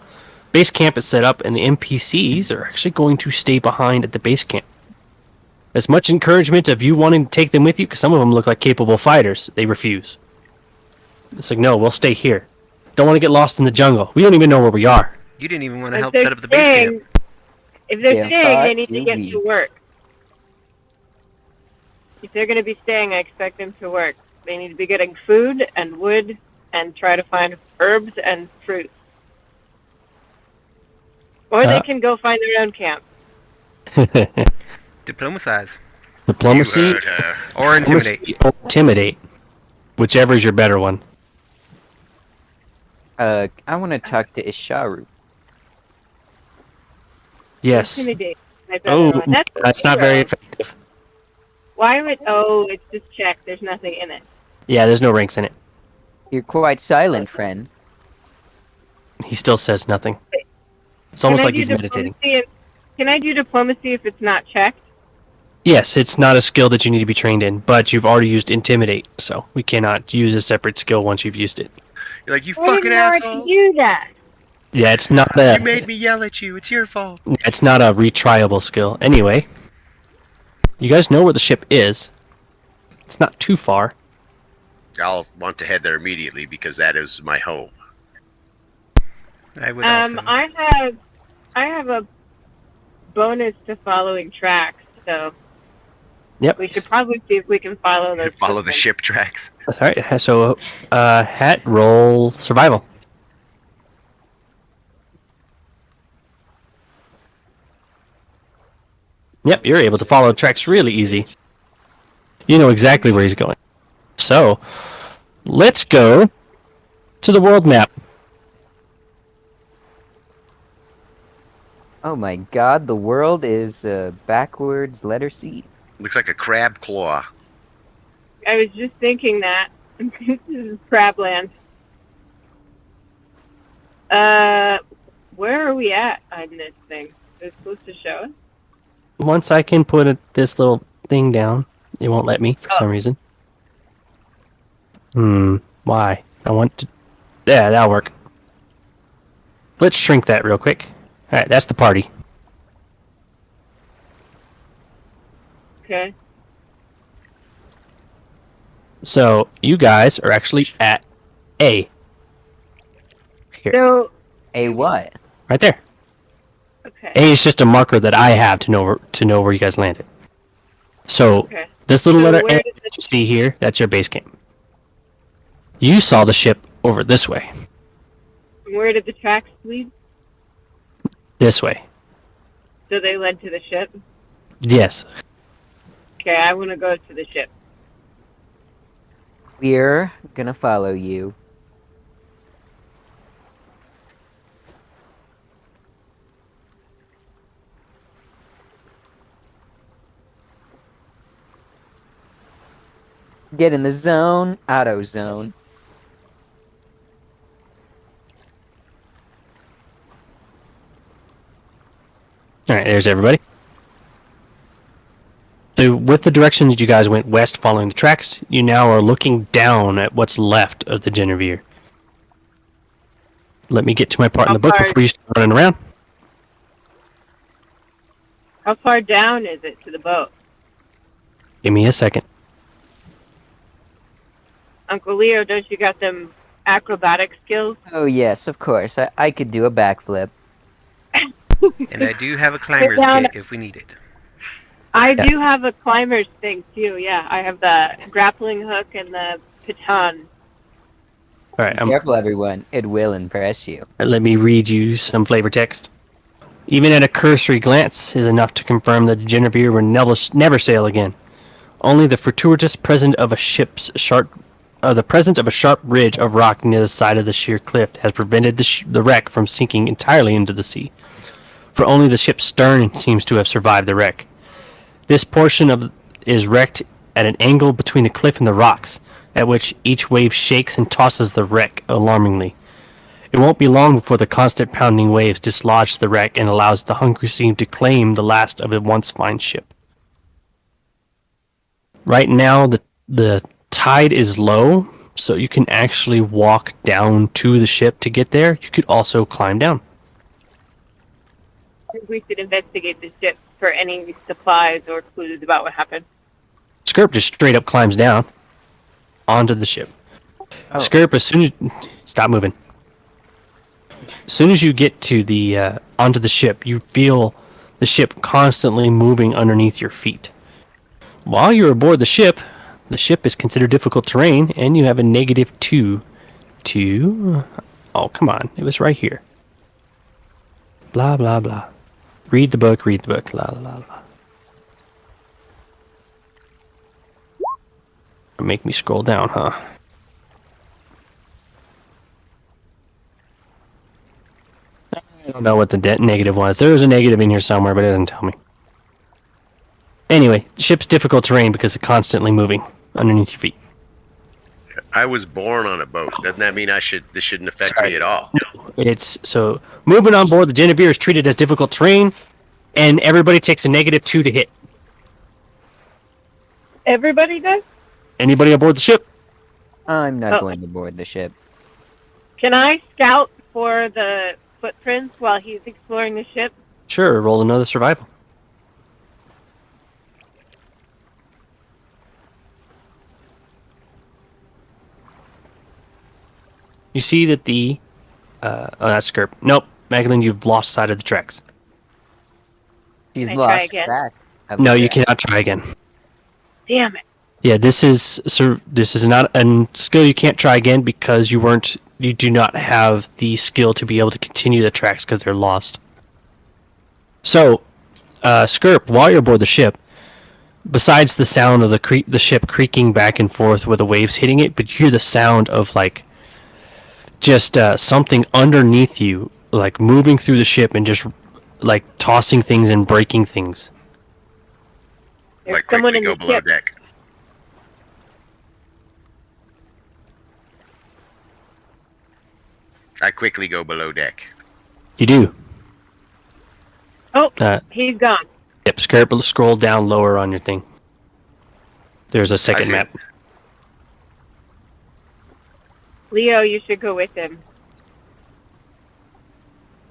base camp is set up, and the NPCs are actually going to stay behind at the base camp. As much encouragement of you wanting to take them with you, because some of them look like capable fighters, they refuse. It's like, no, we'll stay here. Don't want to get lost in the jungle. We don't even know where we are. You didn't even want to if help they're set up the base staying- camp. If they're Yeah, staying, they fuck need to you, get we. to work. If they're going to be staying, I expect them to work. They need to be getting food and wood and try to find herbs and fruits. Or they can go find their own camp. Diplomacize. Diplomacy, You heard her. Or intimidate. diplomacy or intimidate. Whichever is your better one. I want to talk to Isharu. Yes. Intimidate. My better Oh, one. that's not very effective. Why would... Oh, it's just check. There's nothing in it. Yeah, there's no ranks in it. You're quite silent, friend. He still says nothing. It's almost Can I like do he's meditating. Can I do diplomacy if it's not checked? Yes, it's not a skill that you need to be trained in, but you've already used intimidate, so we cannot use a separate skill once you've used it. You're like, you Why fucking didn't I already assholes. do that? Yeah, it's not You a made me yell at you. It's your fault. it's not a retryable skill. Anyway, you guys know where the ship is. It's not too far. I'll want to head there immediately because that is my home. I would also. I have a bonus to following tracks, so Yep. we should probably see if we can follow those. Follow the footprints. ship tracks. All right. So, hat roll survival. Yep, you're able to follow tracks really easy. You know exactly where he's going. So, let's go to the world map. Oh my god, the world is backwards letter C. Looks like a crab claw. I was just thinking that. This is Crabland. Where are we at on this thing? Is it supposed to show us? Once I can put this little thing down, it won't let me for some reason. Why? I want to... Yeah, that'll work. Let's shrink that real quick. Alright, that's the party. Okay. So, you guys are actually at A. Here. So, A what? Right there. okay. A is just a marker that I have to know where you guys landed. So, Okay. this little So letter where A does that you see here, that's your base camp. You saw the ship over this way. Where did the tracks lead? This way. So they led to the ship? Yes. Okay, I want to go to the ship. We're gonna follow you. Get in the zone, auto zone. Alright, there's everybody. So with the direction that you guys went west following the tracks, you now are looking down at what's left of the Genevieve. let me get to my part in How the book far- before you start running around. How far down is it to the boat? Give me a second. Uncle Leo, don't you got them acrobatic skills? Oh yes, of course. I could do a backflip. And I do have a climber's down. kit if we need it. I do have a climber's thing too. Yeah, I have the grappling hook and the piton. All right, Be careful, everyone. It will impress you. let me read you some flavor text. Even at a cursory glance is enough to confirm that Genevieve will never sail again. Only the fortuitous presence of a presence of a sharp ridge of rock near the side of the sheer cliff has prevented the wreck from sinking entirely into the sea. For only the ship's stern seems to have survived the wreck. This portion is wrecked at an angle between the cliff and the rocks, at which each wave shakes and tosses the wreck alarmingly. It won't be long before the constant pounding waves dislodge the wreck and allows the hungry sea to claim the last of a once fine ship. Right now, the tide is low, so you can actually walk down to the ship to get there. You could also climb down. I think we should investigate the ship for any supplies or clues about what happened. Skirp just straight up climbs down onto the ship. Oh. Skirp, as soon as stop moving. As soon as you get to the onto the ship, you feel the ship constantly moving underneath your feet. While you're aboard the ship is considered difficult terrain, and you have a -2 to. Oh, come on! It was right here. Blah blah blah. Read the book. Read the book. La la la la. Make me scroll down, huh? I don't know what the negative was. There was a negative in here somewhere, but it doesn't tell me. Anyway, the ship's difficult terrain because it's constantly moving underneath your feet. I was born on a boat. Doesn't that mean this shouldn't affect Sorry. me at all? It's so moving on board the Genevieve is treated as difficult terrain, and everybody takes a -2 to hit. Everybody does? Anybody aboard the ship? I'm not Oh. going to board the ship. Can I scout for the footprints while he's exploring the ship? Sure, roll another survival. You see that that's Skirp. Nope, Magdalene, you've lost sight of the tracks. She's Can I try lost again? track of the No, you track. cannot try again. Damn it. Yeah, this is not a skill you can't try again because you do not have the skill to be able to continue the tracks because they're lost. So, Skirp, while you're aboard the ship, besides the sound of the ship creaking back and forth with the waves hitting it, but you hear the sound of like just something underneath you, like moving through the ship and just like tossing things and breaking things. There's Like someone quickly in go the below ship. deck. I quickly go below deck. You do. Oh, Uh, he's gone. Yep, scroll down lower on your thing. There's a I second see. map. Leo, you should go with him.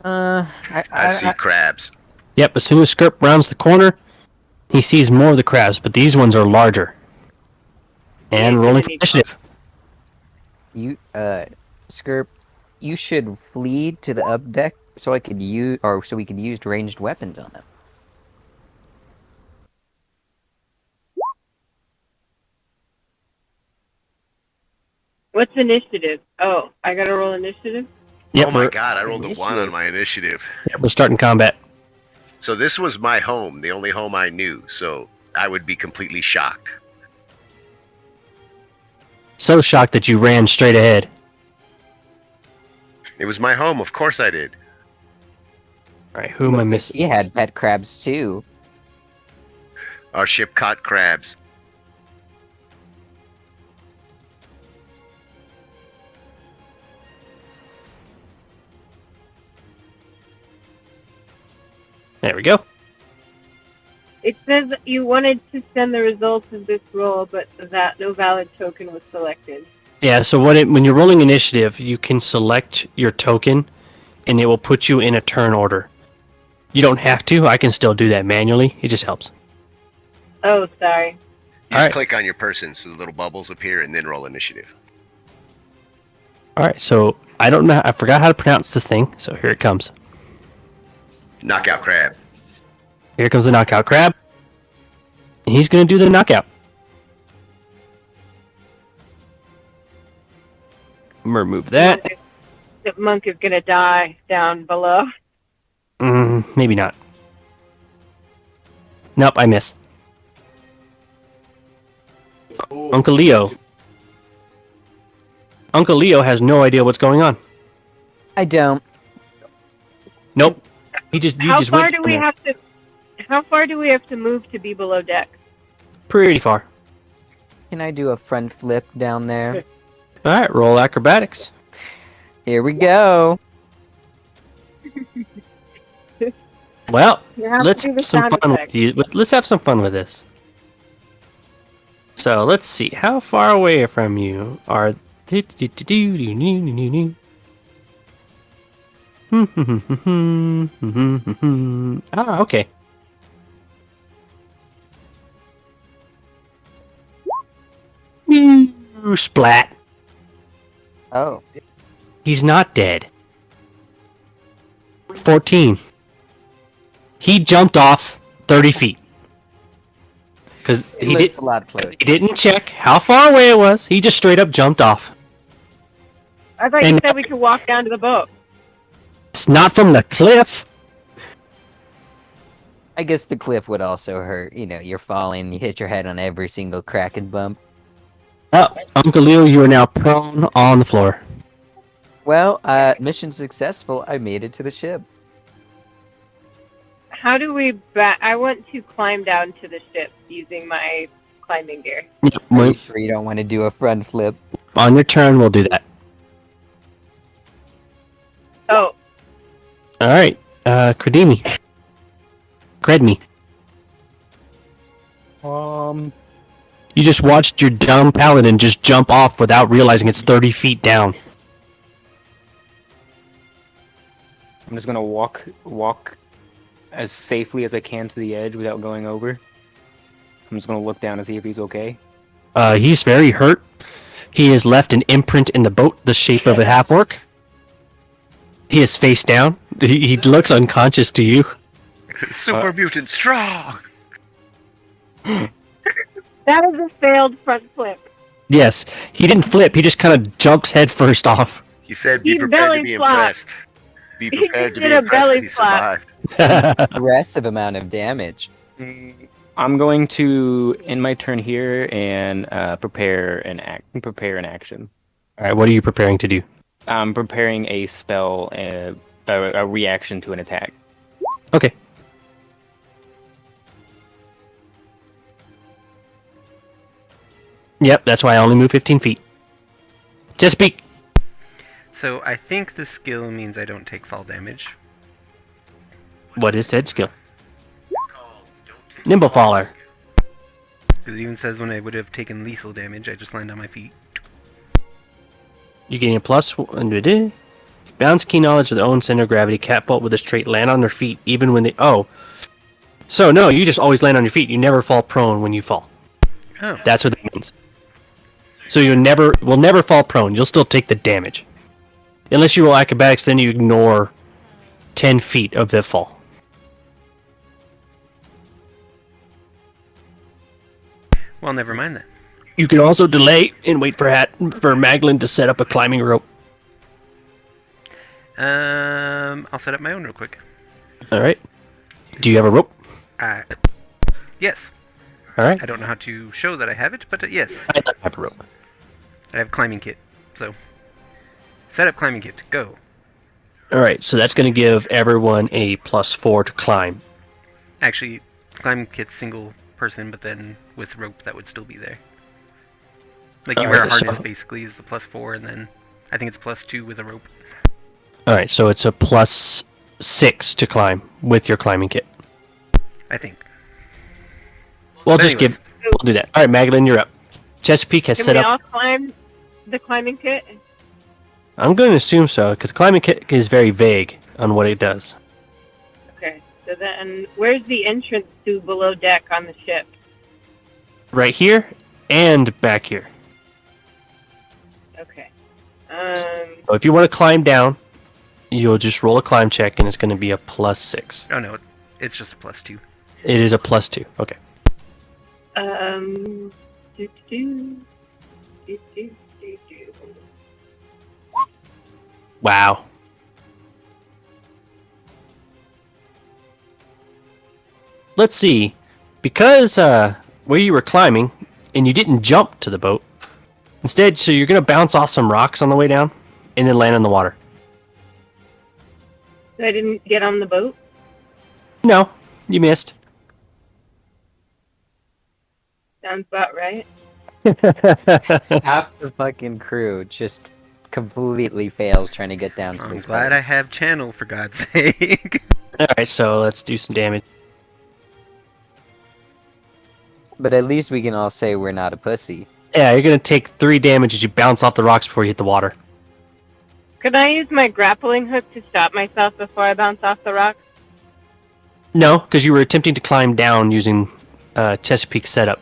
I see crabs. Yep, as soon as Skirp rounds the corner, he sees more of the crabs, but these ones are larger. And Yeah, rolling for really initiative. You, Skirp, you should flee to the up deck so so we could use ranged weapons on them. What's initiative? Oh, I gotta roll initiative? Yep, Oh my we're, god, I rolled a 1 on Initiative. my initiative. yep, we're starting combat. So this was my home, the only home I knew, so I would be completely shocked. So shocked that you ran straight ahead. It was my home, of course I did. Alright, who am I missing? He had pet crabs too. Our ship caught crabs. There we go. It says you wanted to send the results of this roll, but that no valid token was selected. Yeah, so when you're rolling initiative, you can select your token, and it will put you in a turn order. You don't have to. I can still do that manually. It just helps. Oh, sorry. You just Alright. click on your person so the little bubbles appear and then roll initiative. All right, so I don't know. I forgot how to pronounce this thing, so here it comes. Knockout crab. Here comes the knockout crab. And he's going to do the knockout. I'm going to remove that. The monk is gonna die down below. Maybe not. Nope, I miss. Uncle Leo. Uncle Leo has no idea what's going on. I don't. Nope. You How just far went do down we there. have to? How far do we have to move to be below deck? Pretty far. Can I do a front flip down there? All right, roll acrobatics. Here we go. Well, You have let's to do the have some sound fun effect. with you. Let's have some fun with this. So let's see. How far away from you are? Ah, okay. Splat. Oh. He's not dead. 14. He jumped off 30 feet. Because It he looks did. a lot closer. He didn't check how far away it was. He just straight up jumped off. I thought you And- said we could walk down to the boat. It's not from the cliff. I guess the cliff would also hurt. You know, you're falling, you hit your head on every single crack and bump. Oh, Uncle Leo, you are now prone on the floor. Well, mission successful. I made it to the ship. How do we? I want to climb down to the ship using my climbing gear. Are you sure you don't want to do a front flip? On your turn, we'll do that. Oh, All right, Credimi. Credme. You just watched your dumb paladin just jump off without realizing it's 30 feet down. I'm just gonna walk as safely as I can to the edge without going over. I'm just gonna look down to see if he's okay. He's very hurt. He has left an imprint in the boat, the shape of a half-orc. He is face down. He looks unconscious to you. Super mutant strong. that is a failed front flip. Yes, he didn't flip. He just kind of jumped head first off. He said, "Be He prepared to belly be flopped. impressed. Be He prepared to did be a impressed belly that he flop. survived." Aggressive amount of damage. I'm going to end my turn here and prepare an action. All right, what are you preparing to do? I'm preparing a spell, a reaction to an attack. Okay. Yep, that's why I only move 15 feet. Chesapeake. So I think the skill means I don't take fall damage. What is said skill? Nimble Faller. Because it even says when I would have taken lethal damage, I just land on my feet. You gain a plus one. Bounce key knowledge of their own center of gravity, catapult with a straight, land on their feet, even when they. Oh. So, no, you just always land on your feet. You never fall prone when you fall. Oh. That's what that means. So you will never fall prone. You'll still take the damage. Unless you roll acrobatics, then you ignore 10 feet of the fall. Well, never mind then. You can also delay and wait for Maglin to set up a climbing rope. I'll set up my own real quick. All right. Do you have a rope? Yes. All right. I don't know how to show that I have it, but yes. I don't have a rope. I have climbing kit. So, set up climbing kit. Go. All right. So that's going to give everyone a +4 to climb. Actually, climbing kit's single person, but then with rope that would still be there. Like you wear a Alright, harness so- basically is the +4, and then I think it's +2 with a rope. All right. So it's a +6 to climb with your climbing kit. I think. We'll But just anyways. we'll do that. All right, Maglin, you're up. Chesapeake has can set we up. all climb? the climbing kit? I'm going to assume so, because climbing kit is very vague on what it does. Okay. So then, where's the entrance to below deck on the ship? Right here and back here. Okay. So if you want to climb down, you'll just roll a climb check, and it's going to be a +6. Oh no, it's just a +2. It is a +2. Okay. Do, do, do, do, do, do. Wow. Let's see. Because where you were climbing, and you didn't jump to the boat, instead, so you're going to bounce off some rocks on the way down, and then land in the water. So I didn't get on the boat? No, you missed. Sounds about right. Half the fucking crew just completely fails trying to get down to I'm this glad boat. I have channel, for God's sake. Alright, so let's do some damage. But at least we can all say we're not a pussy. Yeah, you're going to take 3 damage as you bounce off the rocks before you hit the water. Could I use my grappling hook to stop myself before I bounce off the rock? No, because you were attempting to climb down using Chesapeake setup,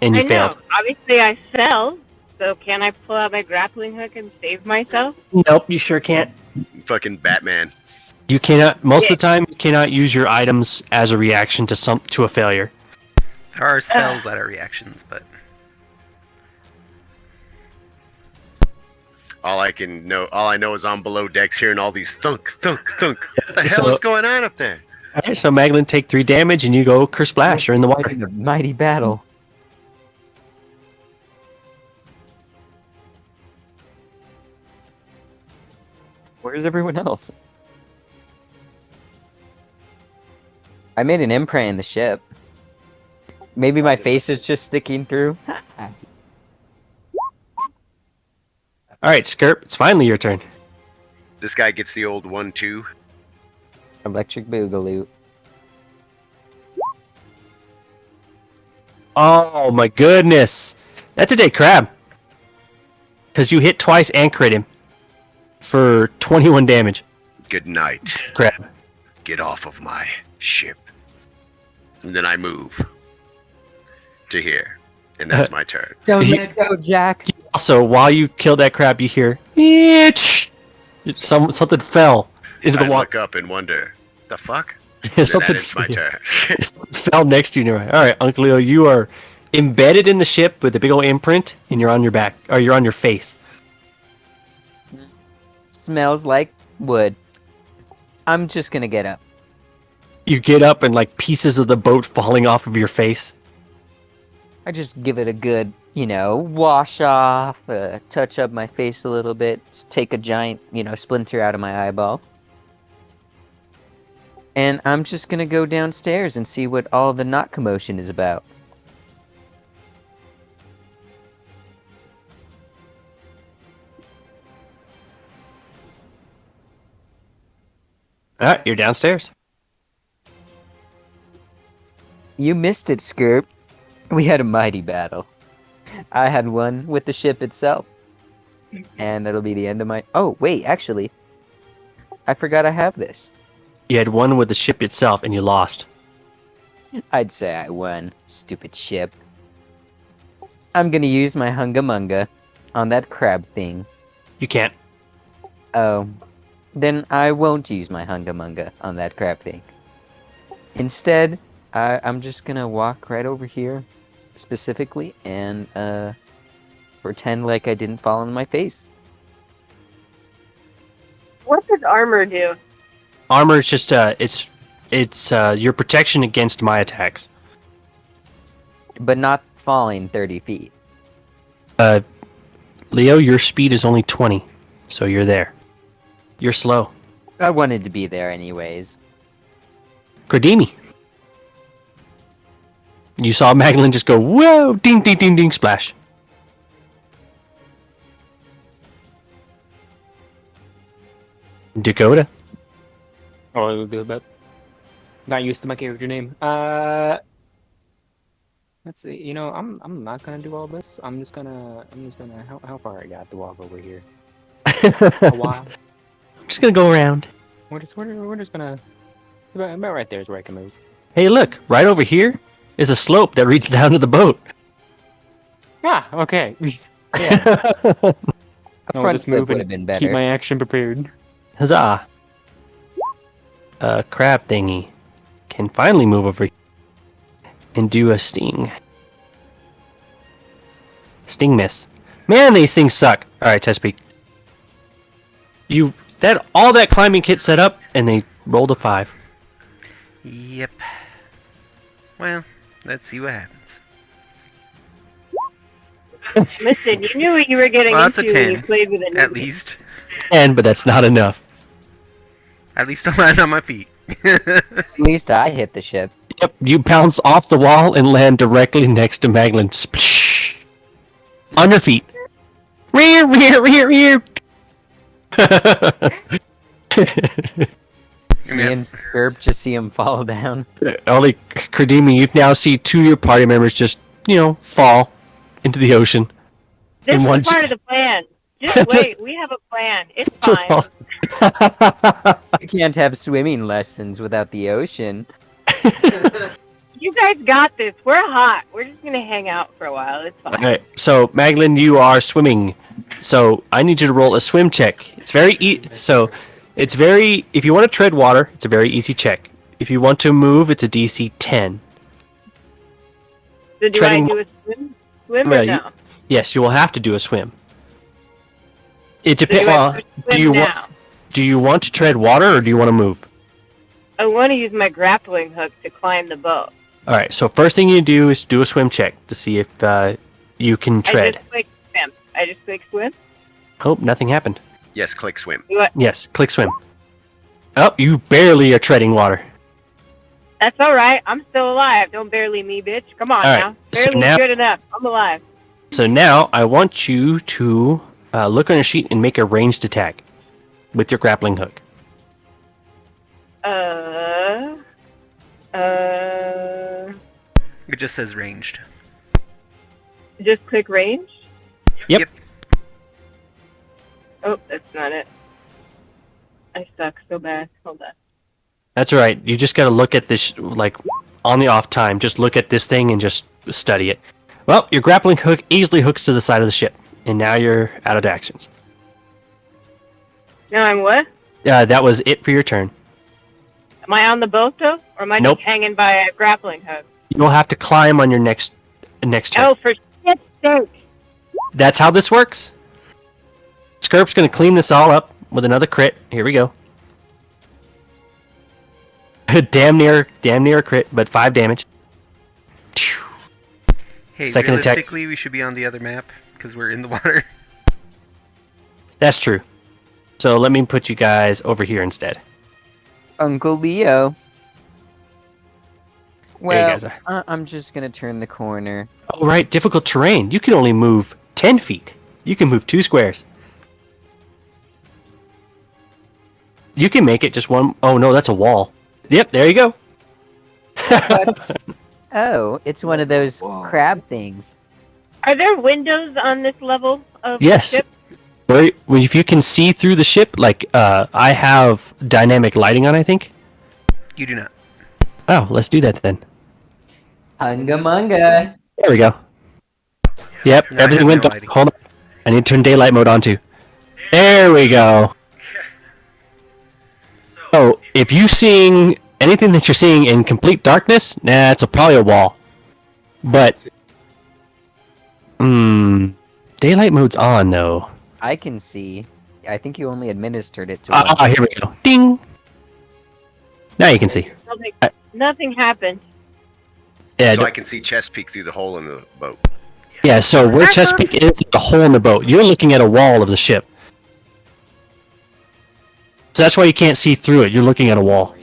and you I failed. know. Obviously, I fell. So can I pull out my grappling hook and save myself? Nope, you sure can't. Fucking Batman. You cannot. Most of the time, you cannot use your items as a reaction to a failure. There are spells that are reactions, but All I know is I'm below decks hearing all these thunk, thunk, thunk. What the So- hell is going on up there? Alright, so Maglin, take 3 damage, and you go Kersplash. You're in the water. In a mighty battle. Where's everyone else? I made an imprint in the ship. Maybe my face is just sticking through. Alright, Skirp, it's finally your turn. This guy gets the old 1-2. Electric Boogaloo. Oh my goodness. That's a dead crab. Because you hit twice and crit him. For 21 damage. Good night. Crab. Get off of my ship. And then I move to here. And that's my turn. Don't You- let go, Jack. Also, while you kill that crab, you hear, itch! Something fell into the I water. look up and wonder, the fuck? And Something then that ends my turn. fell next to you. Alright, Uncle Leo, you are embedded in the ship with a big old imprint, and you're on your back, or you're on your face. Smells like wood. I'm just gonna get up. You get up and like pieces of the boat falling off of your face. I just give it a good, wash off, touch up my face a little bit, just take a giant, splinter out of my eyeball. And I'm just gonna go downstairs and see what all the knot commotion is about. Alright, you're downstairs. You missed it, Skirp. We had a mighty battle. I had one with the ship itself. And that'll be the end of my... Oh, wait, actually. I forgot I have this. You had one with the ship itself, and you lost. I'd say I won, stupid ship. I'm gonna use my Hungamunga on that crab thing. You can't. Oh. Then I won't use my Hungamunga on that crab thing. Instead, I'm just gonna walk right over here, specifically, and pretend like I didn't fall on my face. What does armor do? Armor is just it's your protection against my attacks. But not falling 30 feet. Leo, your speed is only 20, so you're there. You're slow. I wanted to be there anyways. Gradimi. You saw Magdalene just go, whoa, ding, ding, ding, ding, splash. Dakota. Oh, a little bit. Not used to my character name. Let's see. You know, I'm not gonna do all this. I'm just gonna. How far I got to walk over here? A while. I'm just gonna go around. We're just gonna. About right there is where I can move. Hey, look! Right over here is a slope that leads down to the boat. Ah, okay. Yeah. A I'll front just flip move would and have been keep better. my action prepared. Huzzah! A crab thingy can finally move over and do a sting. Sting miss. Man, these things suck. All right, Chesapeake. All that climbing kit set up, and they rolled a 5. Yep. Well, let's see what happens. Listen, you knew what you were getting Well, that's a into when you 10, played with it. at least. 10, but that's not enough. At least I'll land on my feet. At least I hit the ship. Yep, you bounce off the wall and land directly next to Maglin. Splash! On your feet. Rear, rear, rear, rear. Me and Skurp just see him fall down. Only Kradimi, you now see 2 of your party members just, fall into the ocean. This in is one part of the plan. Just wait, we have a plan. It's Just fine. fall. You can't have swimming lessons without the ocean. You guys got this. We're hot. We're just gonna hang out for a while. It's fine. Alright, so Maglin, you are swimming. So I need you to roll a swim check. It's very if you want to tread water, it's a very easy check. If you want to move, it's a DC 10. So do treading- I do a swim? Swim Well, or you- no? Yes, you will have to do a swim. It So depends. do I swim now? Do you want to tread water or do you want to move? I want to use my grappling hook to climb the boat. All right. So first thing you do is do a swim check to see if you can tread. I just click swim. Oh, nothing happened. Yes, click swim. Yes, click swim. Oh, you barely are treading water. That's all right. I'm still alive. Don't barely me, bitch. Come on All right, now. so Barely now- good enough. I'm alive. So now I want you to look on your sheet and make a ranged attack with your grappling hook. It just says ranged. Just click range. Yep. Oh, that's not it. I suck so bad. Hold on. That's all right. You just got to look at this, like, on the off time. Just look at this thing and just study it. Well, your grappling hook easily hooks to the side of the ship, and now you're out of actions. Now I'm what? That was it for your turn. Am I on the boat though, or am I Nope. just hanging by a grappling hook? You'll have to climb on your next turn. Oh, for shit's sake! That's how this works. Skirp's going to clean this all up with another crit. Here we go. damn near a crit, but 5 damage. Hey, Second attack. realistically, we should be on the other map because we're in the water. That's true. So let me put you guys over here instead. Uncle Leo. There you Well, guys are. I'm just gonna turn the corner. Oh, right. Difficult terrain. You can only move 10 feet. You can move 2 squares. You can make it just one. Oh, no, that's a wall. Yep, there you go. Oh, it's one of those crab things. Are there windows on this level of Yes. the ship? If you can see through the ship, like, I have dynamic lighting on, I think. You do not. Oh, let's do that then. Hungamunga. There we go. Yep, No, I everything have went no dark. lighting. Hold on. I need to turn daylight mode on too. There we go. So, if you seeing anything that you're seeing in complete darkness, nah, it's probably a wall. But, daylight mode's on though. I can see. I think you only administered it to one. Ah, here we go. Ding. Now you can see. Nothing happened. Yeah, So I can see Chesapeake through the hole in the boat. yeah. So where Chesapeake is, the hole in the boat. You're looking at a wall of the ship. So that's why you can't see through it. You're looking at a wall.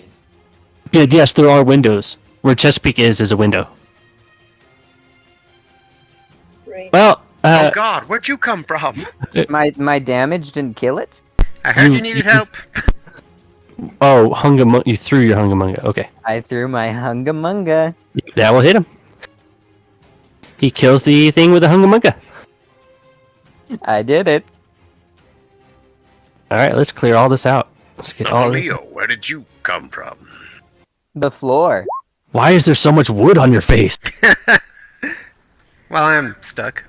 Yeah, yes, there are windows. Where Chesapeake is a window. Right. Well, Oh God, where'd you come from? My damage didn't kill it? I heard You- you needed help. oh, you threw your Hungamunga. Okay, I threw my Hungamunga. that will hit him. He kills the thing with the hungamunga. I did it. All right, let's clear all this out. Let's get all Uncle this. Leo, where did you come from? The floor. Why is there so much wood on your face? Well, I'm stuck.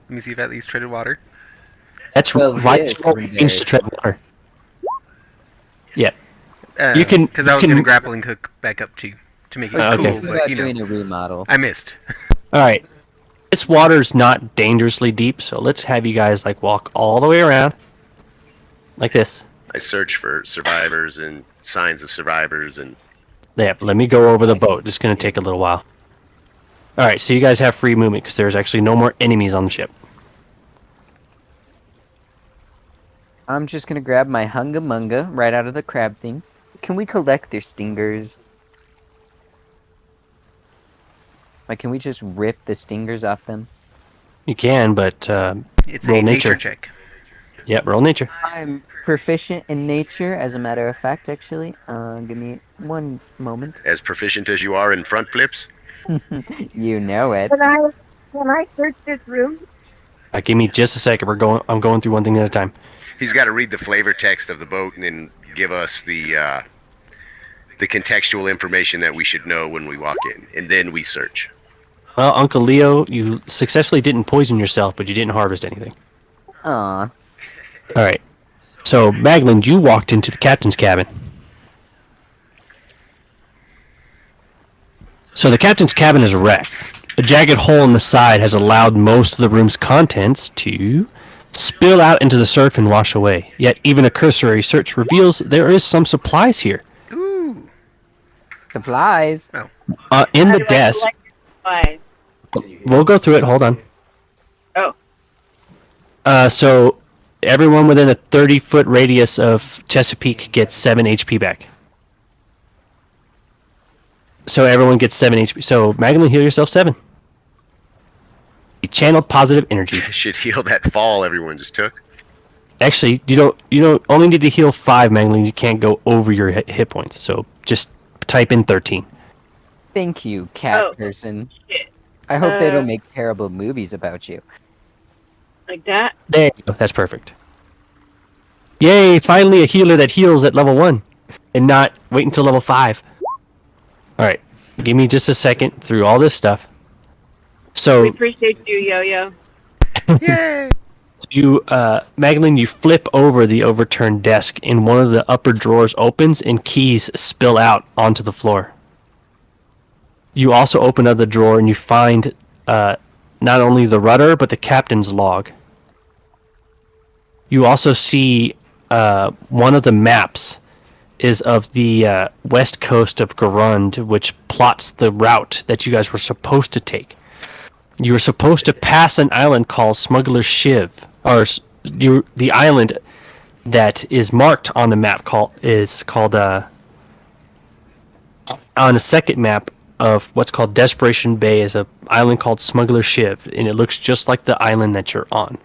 Let me see if I at least treaded water. That's Well, right. yes, It's range to tread water. Yeah. You can- Because I you was can- going to grappling hook back up to make it I was okay. cool, thinking but about you know, doing a remodel. I missed. All right. This water's not dangerously deep, so let's have you guys like walk all the way around, like this. I search for survivors and signs of survivors, and Yeah. Let me go over the boat. It's gonna take a little while. All right. So you guys have free movement because there's actually no more enemies on the ship. I'm just gonna grab my hungamunga right out of the crab thing. Can we collect their stingers? Like, can we just rip the stingers off them? You can, but It's Roll a nature nature. check. yeah, roll nature. I'm proficient in nature, as a matter of fact, actually. Give me one moment. as proficient as you are in front flips, You know it. Can I search this room? Give me just a second. I'm going through one thing at a time. he's got to read the flavor text of the boat and then give us the contextual information that we should know when we walk in, and then we search. Well, Uncle Leo, you successfully didn't poison yourself, but you didn't harvest anything. Aw. All right. So, Maglin, you walked into the captain's cabin. So the captain's cabin is a wreck. A jagged hole in the side has allowed most of the room's contents to spill out into the surf and wash away. Yet even a cursory search reveals there is some supplies here. Ooh. Supplies. In How the do I desk, collect supplies? we'll go through it. Hold on. Oh, So everyone within a 30-foot radius of Chesapeake gets 7 HP back. So everyone gets 7 HP. So Magdalene, heal yourself 7. You channeled positive energy. Should heal that fall everyone just took. Actually, you don't only need to heal 5, Magdalene. You can't go over your hit points. So just type in 13. Thank you, cat Oh. person. shit. I hope they Uh, don't make terrible movies about you. Like that? There you go. That's perfect. Yay! Finally, a healer that heals at level 1, and not wait until level 5. All right, give me just a second through all this stuff. We So appreciate you, Yo-Yo. Yay! you, Magdalene, you flip over the overturned desk, and one of the upper drawers opens, and keys spill out onto the floor. You also open up the drawer, and you find not only the rudder but the captain's log. You also see one of the maps is of the west coast of Garund, which plots the route that you guys were supposed to take. You were supposed to pass an island called Smuggler's Shiv, or the island that is marked on the map is called on a second map of what's called Desperation Bay is a island called Smuggler's Shiv, and it looks just like the island that you're on.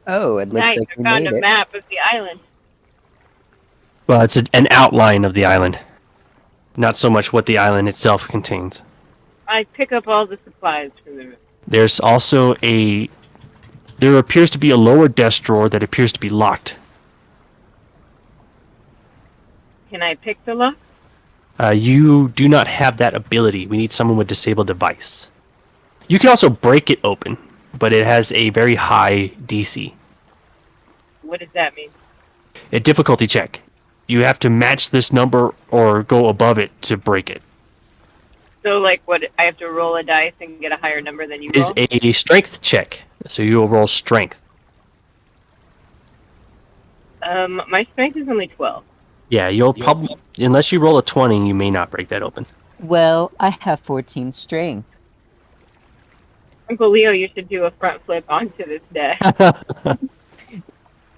Oh, it looks Nice, like I we found made a it. map of the island. Well, it's an outline of the island, not so much what the island itself contains. I pick up all the supplies from the room. There's also there appears to be a lower desk drawer that appears to be locked. Can I pick the lock? You do not have that ability. We need someone with disabled device. You can also break it open, but it has a very high DC. What does that mean? A difficulty check. You have to match this number or go above it to break it. So, like, what? I have to roll a dice and get a higher number than you It is roll? a strength check, so you will roll strength. My strength is only 12. Yeah, you'll probably, unless you roll a 20, you may not break that open. Well, I have 14 strength. Uncle Leo, you should do a front flip onto this desk.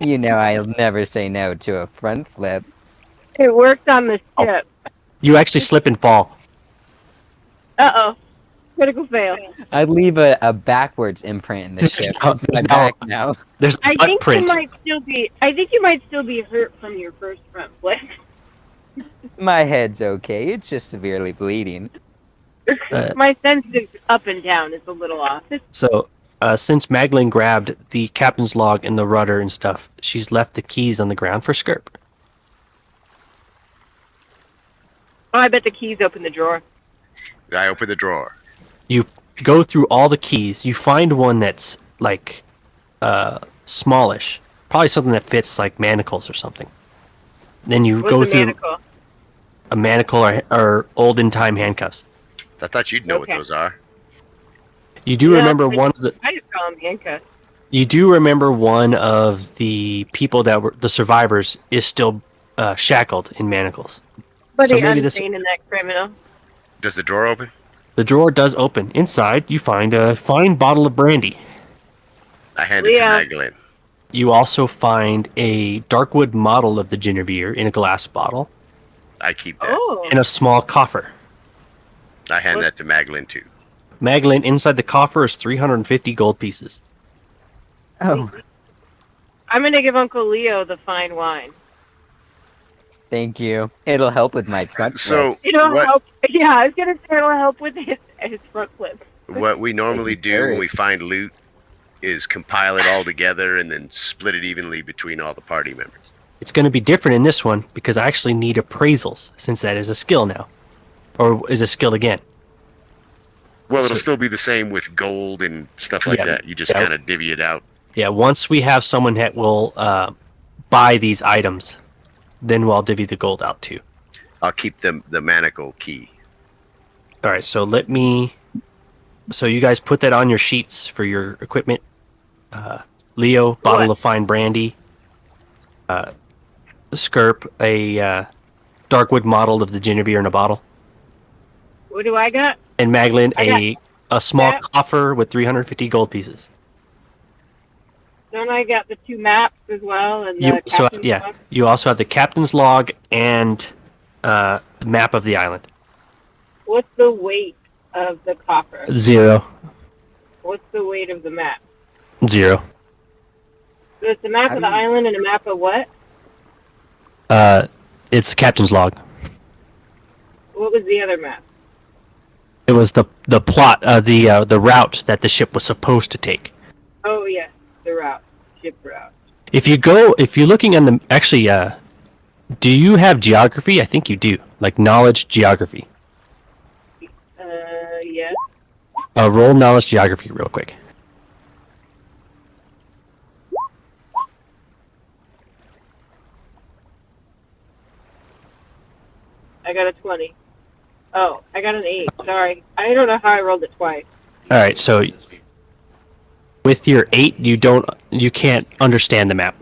You know I'll never say no to a front flip. It worked on the ship. You actually slip and fall. Uh-oh. Critical fail. I leave a backwards imprint in the ship. It's my back now. There's a I butt think print. you might still be hurt from your first front flip. My head's okay. It's just severely bleeding. My sense is up and down is a little off. So, since Magdalene grabbed the captain's log and the rudder and stuff, she's left the keys on the ground for Skirp. Oh, I bet the keys open the drawer. I open the drawer. You go through all the keys. You find one that's like smallish, probably something that fits like manacles or something. Then you What's go a through manacle? a manacle or olden time handcuffs. I thought you'd know Okay. what those are. You do Yeah, remember but one of the. I just call them handcuffs. You do remember one of the people that were the survivors is still shackled in manacles. But So they maybe this- unseen in that criminal. Does the drawer open? The drawer does open. Inside, you find a fine bottle of brandy. I hand it to Leo. Magdalene. You also find a darkwood model of the Genevieve in a glass bottle I keep that. Oh. in a small coffer. I hand that to Magdalene too. Magdalene, inside the coffer is 350 gold pieces. Oh, I'm going to give Uncle Leo the fine wine. thank you. It'll help with my front So flips. It'll what help. Yeah, I was going to say it'll help with his front flip. what we normally do when we find loot is compile it all together and then split it evenly between all the party members. It's going to be different in this one because I actually need appraisals since that is a skill now. Or is a skill again. Well, it'll So- still be the same with gold and stuff like Yeah. that. You just Yeah. kind of divvy it out. Yeah, once we have someone that will buy these items, then we'll divvy the gold out too. I'll keep the manacle key. All right, so let me. So you guys put that on your sheets for your equipment. Leo, bottle What? of fine brandy. Skirp, a darkwood model of the Genevieve in a bottle. What do I got? And Magdalene, I a small that. coffer with 350 gold pieces. Don't I got the 2 maps as well? And the captain's log? You also have the captain's log and map of the island. What's the weight of the coffer? 0. What's the weight of the map? 0. So it's a map How of do the you- island and a map of what? It's the captain's log. What was the other map? It was the plot, the route that the ship was supposed to take. Oh, yes, the route. Ship route. If you're looking on the, actually, do you have geography? I think you do. Like knowledge geography. Yes. Roll knowledge geography real quick. I got a 20. Oh, I got an 8. Sorry. I don't know how I rolled it twice. All right, so with your 8, you can't understand the map.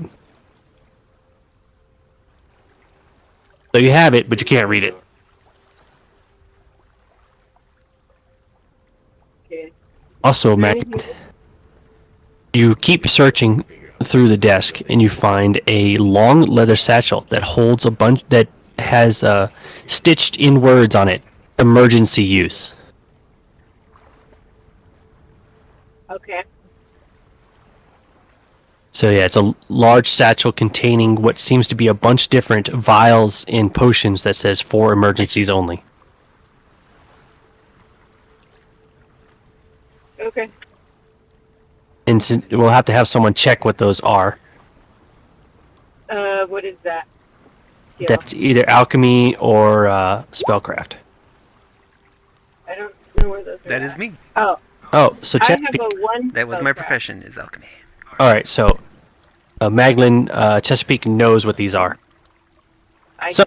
So you have it, but you can't read it. Okay. Also, Mac, you keep searching through the desk, and you find a long leather satchel that holds a bunch that has stitched in words on it, emergency use. Okay. So yeah, it's a large satchel containing what seems to be a bunch of different vials and potions that says for emergencies only. Okay. And we'll have to have someone check what those are. What is that? Yeah. That's either alchemy or spellcraft. I don't know where those are. That is at. me. Oh, Oh, so I have Chesapeake. a 1. That was my spellcraft. profession, is alchemy. All right, so Magdalene, Chesapeake knows what these are. I, So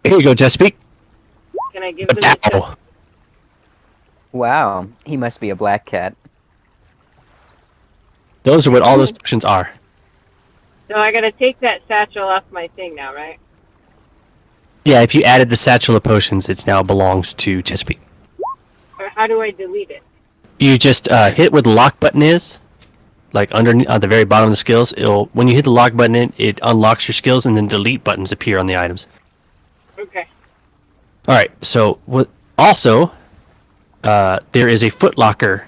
here you go, Chesapeake. can I give them the Ow. Wow, he must be a black cat. Those are what all those potions are. So I gotta take that satchel off my thing now, right? Yeah, if you added the satchel of potions, it now belongs to Chesapeake. Or how do I delete it? You just hit where the lock button is, like under on the very bottom of the skills. When you hit the lock button, it unlocks your skills, and then delete buttons appear on the items. Okay. All right. So also, there is a footlocker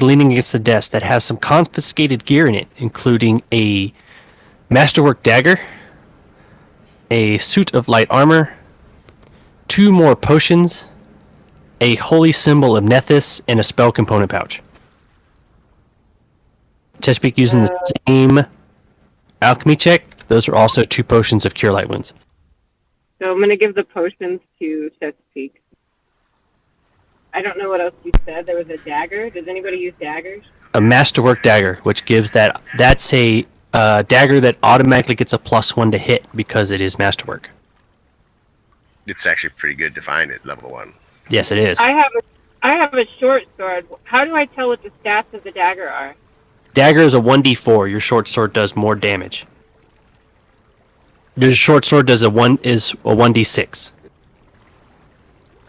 leaning against the desk that has some confiscated gear in it, including a masterwork dagger, a suit of light armor, 2 more potions, a holy symbol of Nethys, and a spell component pouch. Chesapeake using the same alchemy check. Those are also 2 potions of Cure Light Wounds. So I'm going to give the potions to Chesapeake. I don't know what else you said. There was a dagger. Does anybody use daggers? A Masterwork dagger, which gives that's a dagger that automatically gets a +1 to hit because it is Masterwork. It's actually pretty good to find at level 1. Yes, it is. I have a short sword. How do I tell what the stats of the dagger are? Dagger is a 1d4. Your short sword does more damage. Your short sword does a 1d6.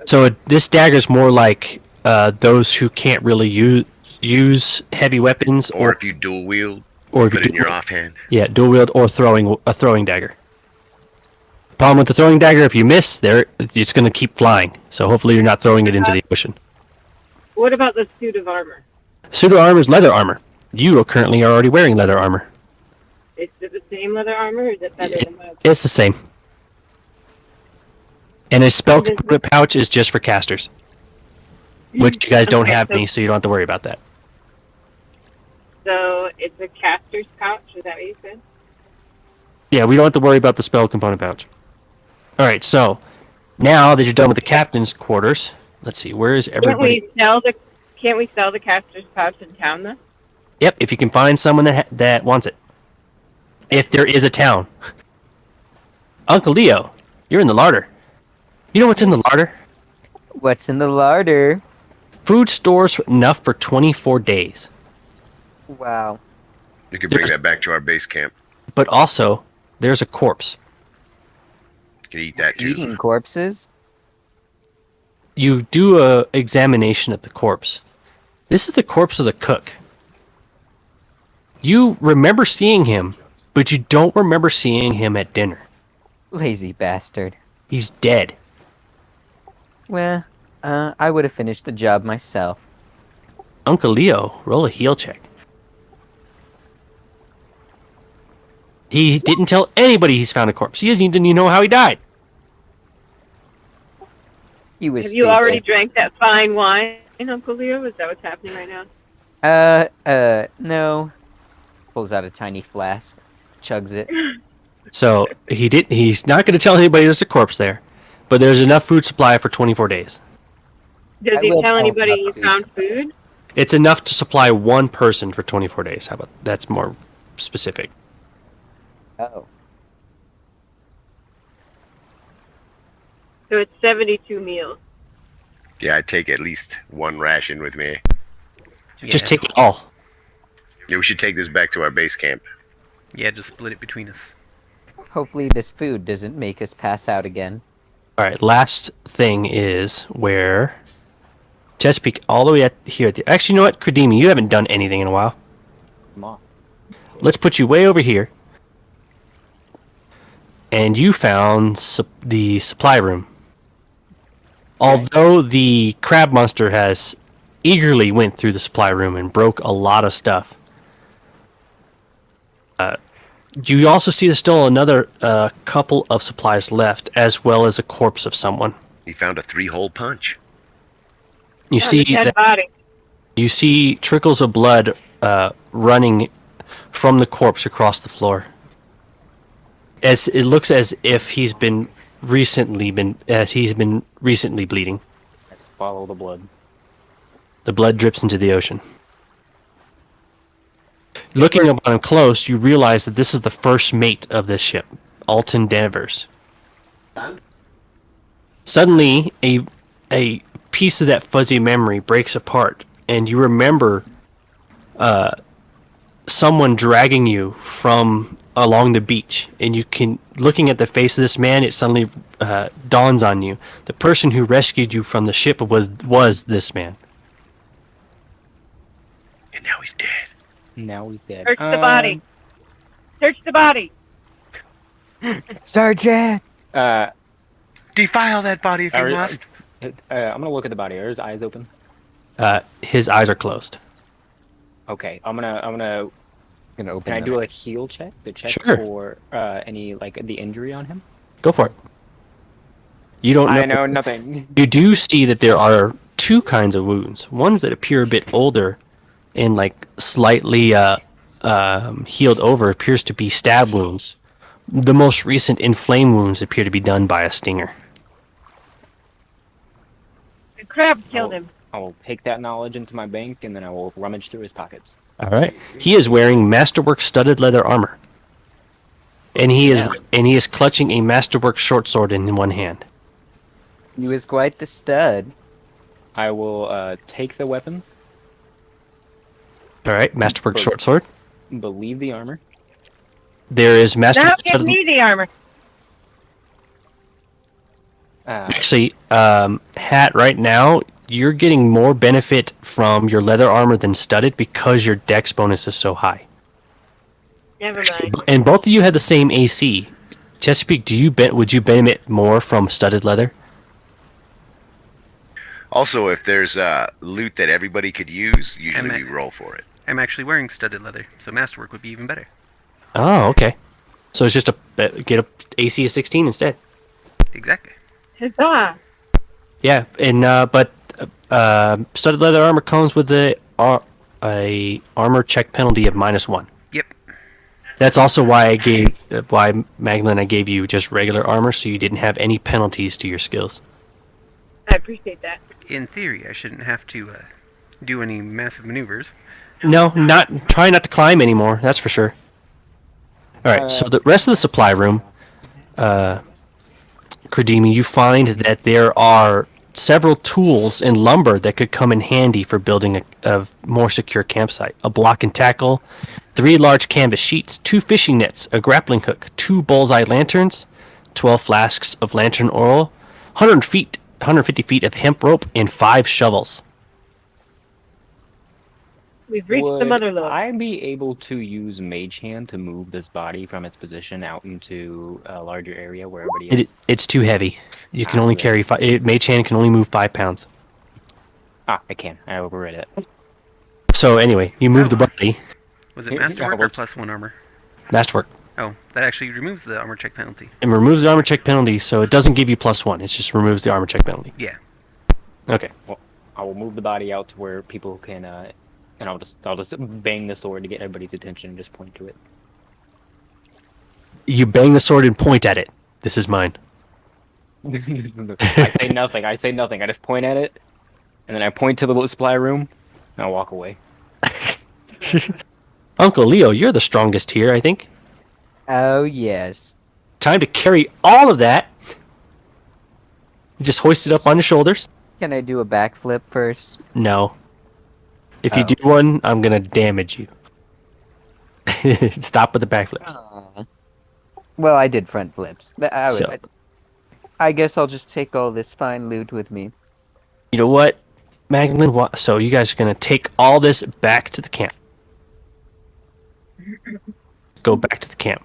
So this dagger is more like those who can't really use heavy weapons, Or if you dual wield, or if put you it in your offhand. Yeah, dual wield or a throwing dagger. Problem with the throwing dagger, if you miss, it's going to keep flying. So hopefully you're not throwing it into the ocean. What about the suit of armor? Pseudo armor is leather armor. You are currently already wearing leather armor. Is it the same leather armor, or is it better than my? It's the same. And a spell component pouch is just for casters, which you guys don't Okay, have so- any, so you don't have to worry about that. So it's a caster's pouch. Is that what you said? Yeah, we don't have to worry about the spell component pouch. All right, so now that you're done with the captain's quarters, let's see, where is everybody? Can't we sell the caster's pouch in town though? Yep, if you can find someone that wants it. If there is a town. Uncle Leo, you're in the larder. You know what's in the larder? What's in the larder? Food stores enough for 24 days. Wow. You could bring There's- that back to our base camp. But also, there's a corpse. You can eat that too. Eating corpses? You do a examination of the corpse. This is the corpse of the cook. You remember seeing him, but you don't remember seeing him at dinner. Lazy bastard. He's dead. Well, I would have finished the job myself. Uncle Leo, roll a heal check. He didn't tell anybody he's found a corpse. He didn't even know how he died. You was Have you already drank that fine wine, Uncle Leo? Is that what's happening right now? No. Pulls out a tiny flask, chugs it. So he's not going to tell anybody there's a corpse there, but there's enough food supply for 24 days. Does I he will tell tell anybody about he food found supply. food? It's enough to supply one person for 24 days. How about that's more specific? Oh. So it's 72 meals. Yeah, I take at least 1 ration with me. Just Yeah. take it all. Yeah, we should take this back to our base camp. Yeah, just split it between us. Hopefully this food doesn't make us pass out again. All right, last thing is where Chesapeake all the way at here. Actually, you know what, Kradimi, you haven't done anything in a while. Come on. Let's put you way over here. And you found the supply room. Although the crab monster has eagerly went through the supply room and broke a lot of stuff. You also see there's still another couple of supplies left, as well as a corpse of someone. He found a 3-hole punch. You see the dead that body. you see trickles of blood running from the corpse across the floor. As it looks as if he's been recently bleeding. Let's follow the blood. The blood drips into the ocean. Looking up on him close, you realize that this is the first mate of this ship, Alton Danvers. Suddenly, a piece of that fuzzy memory breaks apart, and you remember someone dragging you from along the beach, and you can, looking at the face of this man, it suddenly dawns on you. The person who rescued you from the ship was this man. And now he's dead. Now he's dead. Search the body. Search the body. Sergeant! Defile that body if you Are- must. I'm gonna look at the body. Are his eyes open? His eyes are closed. Okay, I'm gonna. Gonna open Can I them. do a heal check? The check Sure. for any like the injury on him. Go for it. You don't know. I know nothing. You do see that there are two kinds of wounds. Ones that appear a bit older and like slightly healed over appears to be stab wounds. The most recent inflamed wounds appear to be done by a stinger. The crab killed him. I will take that knowledge into my bank, and then I will rummage through his pockets. All right. He is wearing masterwork studded leather armor, and he is clutching a masterwork short sword in one hand. He was quite the stud. I will take the weapon, All right, masterwork short sword. believe the armor. There is Now masterwork give studded. me the armor. Actually, Hat, right now, you're getting more benefit from your leather armor than studded because your dex bonus is so high. Never mind. And both of you had the same AC. Chesapeake, would you benefit more from studded leather? Also, if there's loot that everybody could use, usually we roll for it. I'm actually wearing studded leather, so masterwork would be even better. Oh, okay. So it's just get a AC of 16 instead. Exactly. Huzzah! Yeah, and but studded leather armor comes with a armor check penalty of -1. Yep. That's also why Magdalene, I gave you just regular armor, so you didn't have any penalties to your skills. I appreciate that. In theory, I shouldn't have to do any massive maneuvers. No, try not to climb anymore. That's for sure. All right, so the rest of the supply room, Kradimi, you find that there are several tools and lumber that could come in handy for building a more secure campsite. A block and tackle, 3 large canvas sheets, 2 fishing nets, a grappling hook, 2 bullseye lanterns, 12 flasks of lantern oil, 150 feet of hemp rope, and 5 shovels. We've reached the Would mother lode. I be able to use Mage Hand to move this body from its position out into a larger area where everybody is? It's too heavy. You can Ah, only really? carry Mage Hand can only move 5 pounds. Ah, I can. I overrid it. So anyway, you move the body. Was it Yeah, masterwork or works. +1 armor? Masterwork. Oh, that actually removes the armor check penalty. It removes the armor check penalty, so it doesn't give you +1. It just removes the armor check penalty. Yeah. Okay. Well, I will move the body out to where people can, and I'll just bang the sword to get everybody's attention and just point to it. You bang the sword and point at it. This is mine. I say nothing. I say nothing. I just point at it, and then I point to the supply room, and I walk away. Uncle Leo, you're the strongest here, I think. Oh, yes. Time to carry all of that. Just hoist it up on your shoulders. Can I do a backflip first? No. If you Oh. do one, I'm gonna damage you. Stop with the backflips. Aw. Well, I did front flips. But I guess I'll just take all this fine loot with me. You know what, Magdalene? So you guys are gonna take all this back to the camp. Go back to the camp.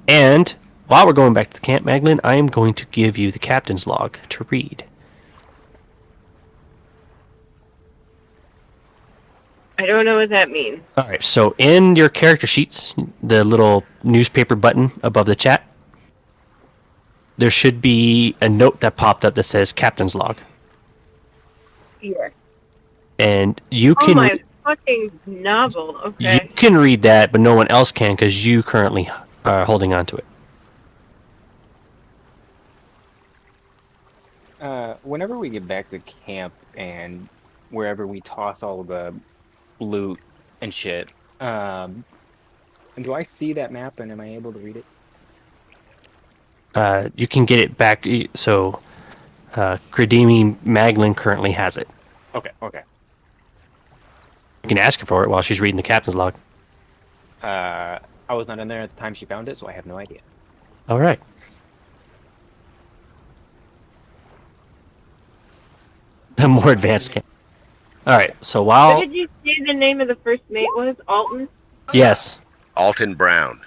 And while we're going back to the camp, Magdalene, I am going to give you the captain's log to read. I don't know what that means. All right, so in your character sheets, the little newspaper button above the chat, there should be a note that popped up that says captain's log. Here. And you Oh can my fucking novel. you Okay. can read that, but no one else can because you currently are holding on to it. Whenever we get back to camp and wherever we toss all the loot and shit, do I see that map and am I able to read it? You can get it back. So, Kradimi Magdalene currently has it. Okay, okay. You can ask her for it while she's reading the captain's log. I was not in there at the time she found it, so I have no idea. All right. A more advanced camp. All right. So What while did you say the name of the first mate was? Alton? yes, Alton Brown.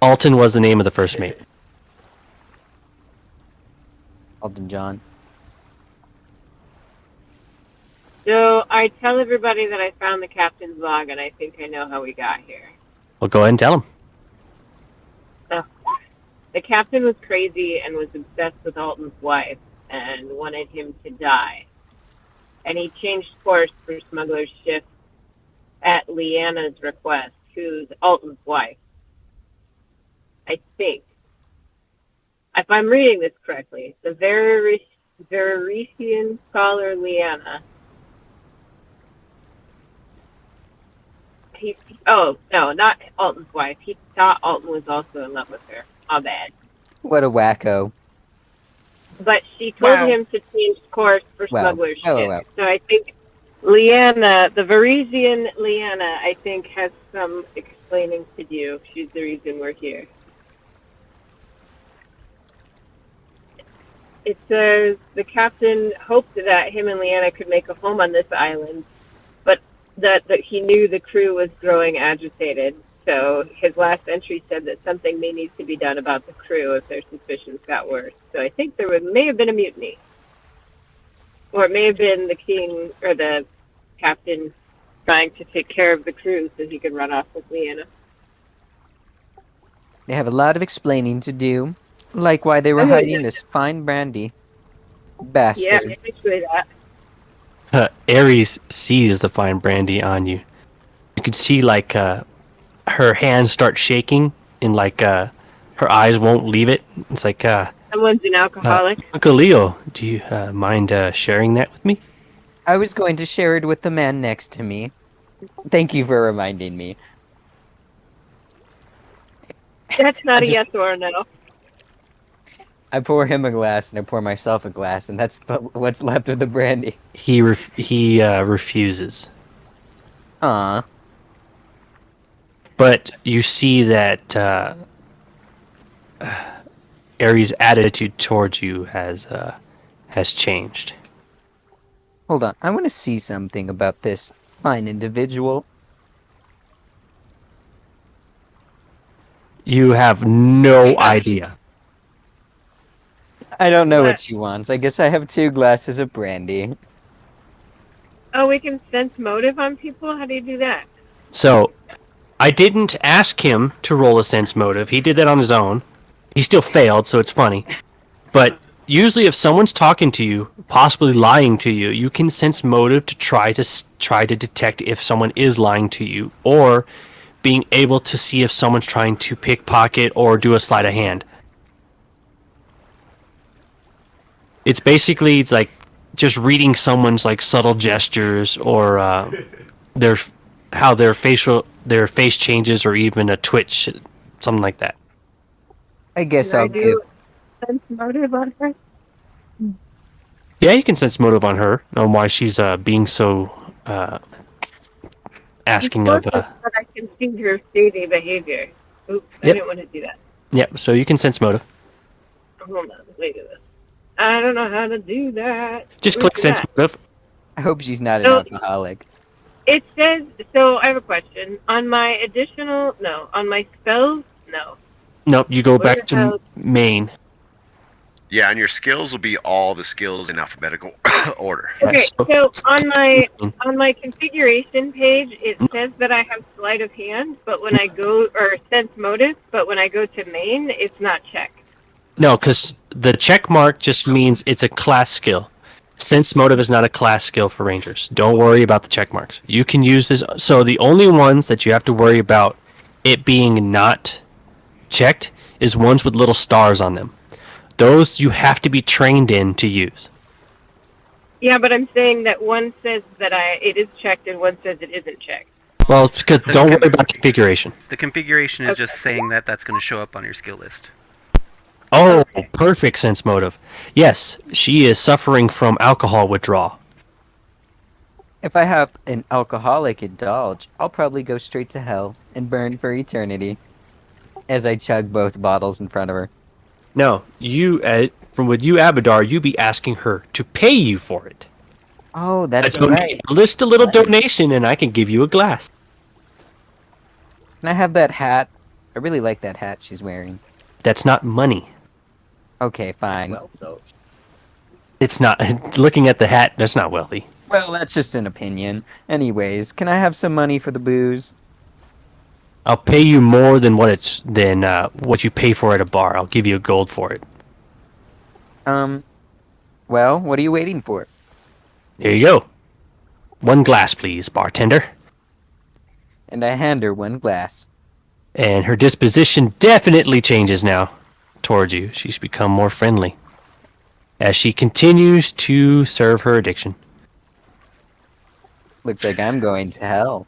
Alton was the name of the first mate. Alton John. So I tell everybody that I found the captain's log, and I think I know how we got here. Well, go ahead and tell him. Oh. The captain was crazy and was obsessed with Alton's wife and wanted him to die. And he changed course for Smuggler's ship at Leanna's request, who's Alton's wife. I think. If I'm reading this correctly, the Verisian scholar Leanna. Oh, no, not Alton's wife. He thought Alton was also in love with her. My bad. What a wacko. But she told Wow. him to change course for Wow. Smuggler's ship. Wow. So I think Leanna, the Verisian Leanna, I think has some explaining to do. She's the reason we're here. It says the captain hoped that him and Leanna could make a home on this island, but that he knew the crew was growing agitated. So his last entry said that something may need to be done about the crew if their suspicions got worse. So I think may have been a mutiny. Or it may have been the king or the captain trying to take care of the crew so he could run off with Leanna. They have a lot of explaining to do. Like why they were Oh, hiding yeah. this fine brandy. Yeah, Bastard. basically that. Ares sees the fine brandy on you. You can see like her hands start shaking and like her eyes won't leave it. It's like Someone's an alcoholic. Uncle Leo, do you mind sharing that with me? I was going to share it with the man next to me. Thank you for reminding me. That's not a just- yes or a no. I pour him a glass and I pour myself a glass, and that's what's left of the brandy. He refuses. Aw. But you see that Ares' attitude towards you has changed. Hold on. I want to see something about this fine individual. You have no idea. I don't know What? what she wants. I guess I have 2 glasses of brandy. Oh, we can sense motive on people? How do you do that? So, I didn't ask him to roll a sense motive. He did that on his own. He still failed, so it's funny. But usually, if someone's talking to you, possibly lying to you, you can sense motive to try to detect if someone is lying to you, or being able to see if someone's trying to pickpocket or do a sleight of hand. It's like just reading someone's like subtle gestures or their face changes, or even a twitch, something like that. I guess Can I I'll do give. sense motive on her? Yeah, you can sense motive on her, on why she's being so asking of. But I can see her shady behavior. Oops, I Yep. didn't want to do that. Yep. So you can sense motive. Hold on, wait a minute. I don't know how to do that. Just Where's click sense that? motive. I hope she's not an No. alcoholic. It says, so I have a question. On my spells, no. Nope. You go Where back the to hell- main. Yeah, and your skills will be all the skills in alphabetical order. Right, Okay, so- so on my configuration page, it says that I have sleight of hand, but when I go, or sense motive, but when I go to main, it's not checked. No, because the check mark just means it's a class skill. Sense motive is not a class skill for rangers. Don't worry about the check marks. You can use this. So the only ones that you have to worry about it being not checked is ones with little stars on them. Those you have to be trained in to use. Yeah, but I'm saying that one says that it is checked and one says it isn't checked. Well, it's because don't worry about configuration. The configuration is just Okay. saying that that's going to show up on your skill list. Oh, perfect sense motive. Yes, she is suffering from alcohol withdrawal. If I have an alcoholic indulge, I'll probably go straight to hell and burn for eternity. As I chug both bottles in front of her. No, you from with you, Abadar, you be asking her to pay you for it. Oh, that's A right. List a little Right. donation, and I can give you a glass. Can I have that hat? I really like that hat she's wearing. That's not money. Okay, fine. It's not. Looking at the hat, that's not wealthy. Well, that's just an opinion. Anyways, can I have some money for the booze? I'll pay you more than what you pay for at a bar. I'll give you a gold for it. Well, what are you waiting for? Here you go. 1 glass, please, bartender. And I hand her 1 glass. And her disposition definitely changes now towards you. She's become more friendly as she continues to serve her addiction. Looks like I'm going to hell.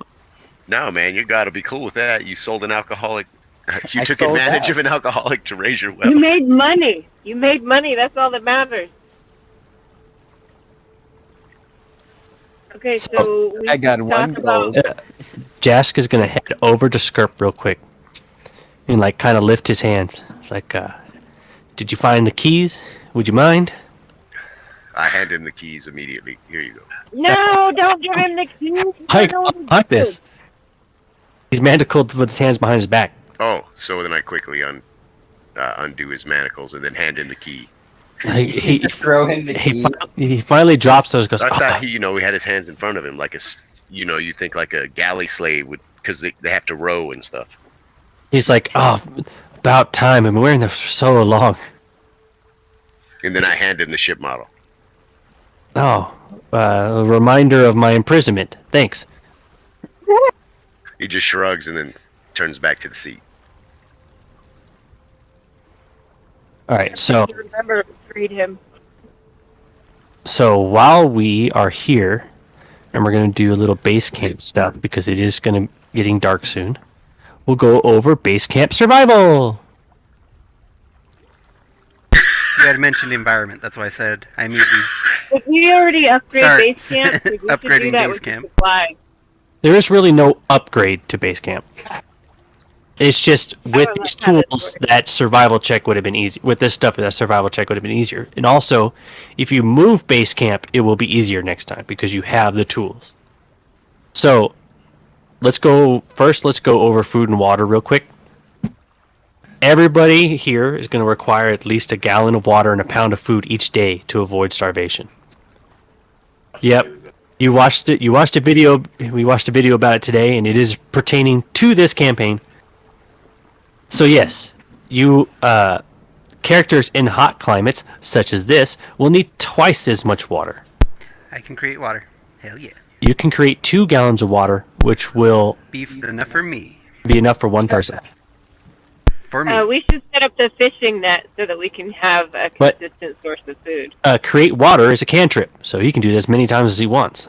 No, man, you got to be cool with that. You sold an alcoholic. You I took sold advantage that. of an alcoholic to raise your You wealth. made money. You made money. That's all that matters. Okay, so we I got can 1 talk about. gold. Jask is going to head over to Skirp real quick and like kind of lift his hands. It's like, did you find the keys? Would you mind? I hand him the keys immediately. Here you go. No, don't give him the keys. I like this. He's manacled with his hands behind his back. Oh, so then I quickly undo his manacles and then hand him the key. He Just throw him the key. he finally drops those. Goes, I "Ah." thought he had his hands in front of him like you think like a galley slave would, because they have to row and stuff. He's like, oh, about time. I've been wearing this for so long. And then I hand him the ship model. Oh, a reminder of my imprisonment. Thanks. He just shrugs and then turns back to the seat. All right, so Remember, freed him. while we are here, and we're gonna do a little base camp stuff because it is getting dark soon. We'll go over base camp survival. You had mentioned environment. That's why I said I immediately. If we already upgrade Start base camp, we should do upgrading that base with camp. the supply. There is really no upgrade to base camp. It's just with don't these like how this tools, works. that survival check would have been easy. With this stuff, that survival check would have been easier. And also, if you move base camp, it will be easier next time because you have the tools. So, let's go over food and water real quick. Everybody here is going to require at least a gallon of water and a pound of food each day to avoid starvation. Yep. You watched it. You watched a video. We watched a video about it today, and it is pertaining to this campaign. So yes, you characters in hot climates such as this will need twice as much water. I can create water. Hell yeah. You can create 2 gallons of water, which will Beef enough for me. be enough for 1 person. For me. We should set up the fishing net so that we can have a But- consistent source of food. Create water is a cantrip, so he can do this many times as he wants.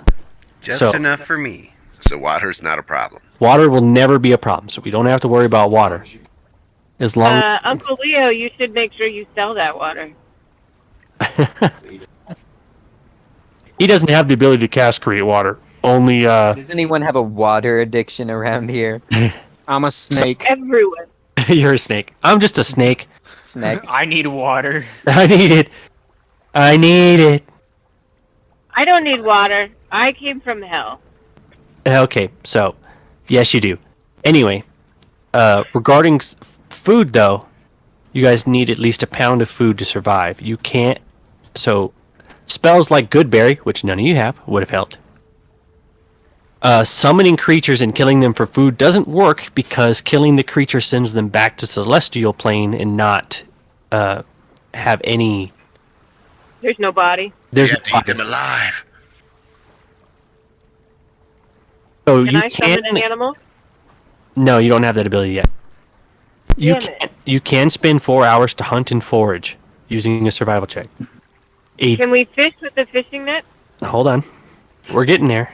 Just so- enough for me. So water's not a problem. Water will never be a problem, so we don't have to worry about water. As long Uncle Leo, you should make sure you sell that water. he doesn't have the ability to cast create water. Only Does anyone have a water addiction around here? I'm a snake. Everyone. you're a snake. I'm just a snake. Snack. I need water. I need it. I need it. I don't need water. I came from hell. Okay, so yes, you do. Anyway, regarding food, though, you guys need at least a pound of food to survive. You can't. So, spells like Goodberry, which none of you have, would have helped. Summoning creatures and killing them for food doesn't work because killing the creature sends them back to Celestial Plane and not have any. There's no body. There's You have to eat them alive. so Can you I summon an can. animal? No, you don't have that ability yet. You Damn it. can. You can spend 4 hours to hunt and forage using a survival check. Can we fish with the fishing net? Hold on. We're getting there.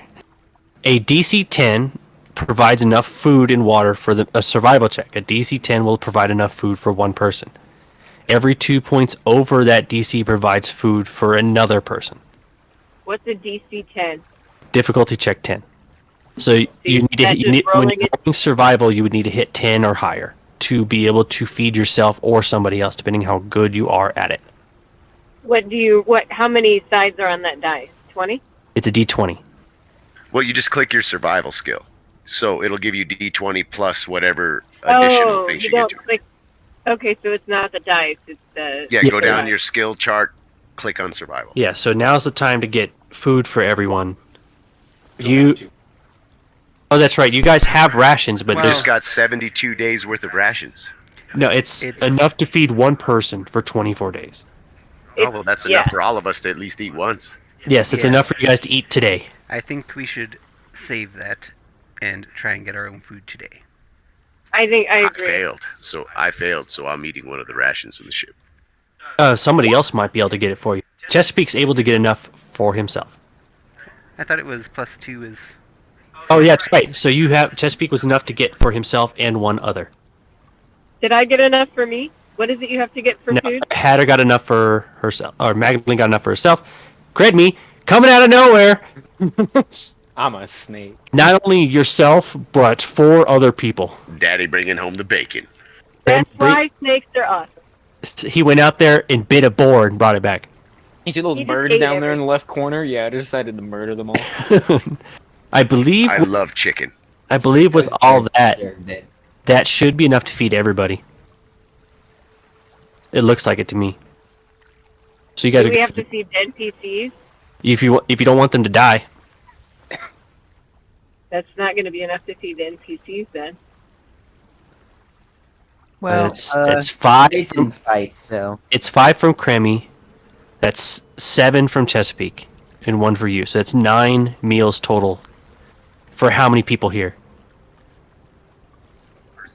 A DC 10 provides enough food and water for a survival check. A DC 10 will provide enough food for 1 person. Every 2 points over that DC provides food for another person. What's a DC 10? Difficulty check 10. So you need to That's hit, just when rolling you're it? rolling survival, you would need to hit 10 or higher to be able to feed yourself or somebody else, depending how good you are at it. How many sides are on that dice? 20? It's a D20. Well, you just click your survival skill. So it'll give you D20 plus whatever additional things you get don't to. click. Okay, so it's not the dice. It's the. Yeah, Yeah. go down your skill chart, click on survival. Yeah, so now's the time to get food for everyone. You Oh, that's right. You guys have rations, but Wow. We just got 72 days worth of rations. no, it's enough to feed one person for 24 days. Oh, well, that's enough for all of us to at least eat once. Yes, it's Yeah. enough for you guys to eat today. I think we should save that and try and get our own food today. I I agree. failed, so I'm eating one of the rations on the ship. Somebody else might be able to get it for you. Chesapeake's able to get enough for himself. I thought it was +2 is... Oh, yeah, that's right. So you have Chesapeake was enough to get for himself and one other. Did I get enough for me? What is it you have to get for No, food? Hatter got enough for herself, or Magdalene got enough for herself. Credme, coming out of nowhere. I'm a snake. Not only yourself, but 4 other people. Daddy bringing home the bacon. That's why snakes are awesome. He went out there and bit a boar and brought it back. You see those He just birds ate down there in the left corner? Yeah, I decided to murder them all. I believe. I love chicken. I believe with all that, Deserved it. that should be enough to feed everybody. It looks like it to me. So you guys, Do we are, have to feed NPCs? if you don't want them to die, That's not going to be enough to feed the NPCs then. Well, it's 5. they didn't fight, so It's 5 from Cremmy. That's 7 from Chesapeake, and 1 for you. So that's 9 meals total. For how many people here?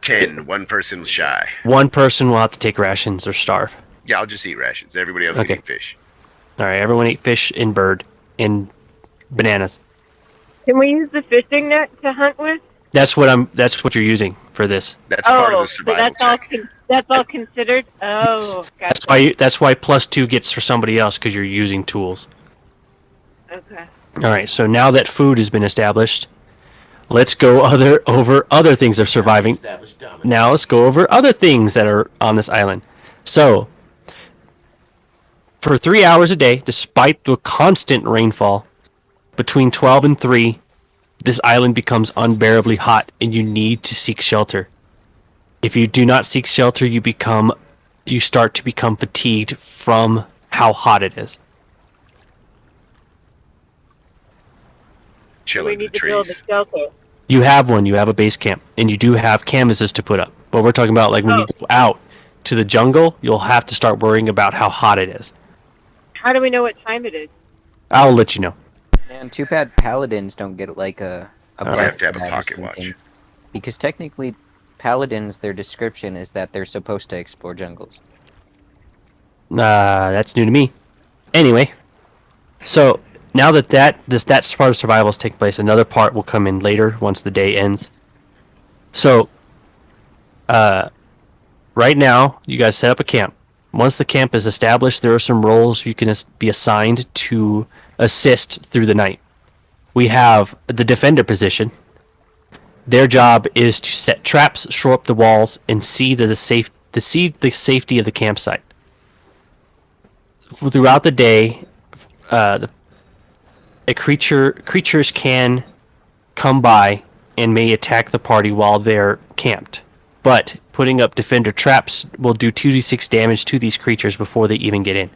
10. One person shy. 1 person will have to take rations or starve. Yeah, I'll just eat rations. Everybody else Okay. can eat fish. All right, everyone ate fish and bird and bananas. Can we use the fishing net to hunt with? That's what you're using for this. That's part of the so survival that's all check. considered. Oh, That's gotcha. that's why +2 gets for somebody else because you're using tools. Okay. All right, so now that food has been established, let's go over other things of surviving. Now let's go over other things that are on this island. So, for 3 hours a day, despite the constant rainfall, between 12 and 3, this island becomes unbearably hot and you need to seek shelter. If you do not seek shelter, you start to become fatigued from how hot it is. Chill We in the need to build a trees. shelter. You have one, you have a base camp, and you do have canvases to put up. But we're talking about like when you go out to the jungle, you'll have to start worrying about how hot it is. How do we know what time it is? I'll let you know. and too bad paladins don't get like a I buff have to have for a that or pocket something. watch. Because technically, paladins, their description is that they're supposed to explore jungles. That's new to me. Anyway, so now that that part of survival has taken place, another part will come in later once the day ends. So, right now, you guys set up a camp. Once the camp is established, there are some roles you can be assigned to assist through the night. We have the defender position. Their job is to set traps, shore up the walls, and see the safety of the campsite. Throughout the day, creatures can come by and may attack the party while they're camped. But putting up defender traps will do 2d6 damage to these creatures before they even get in.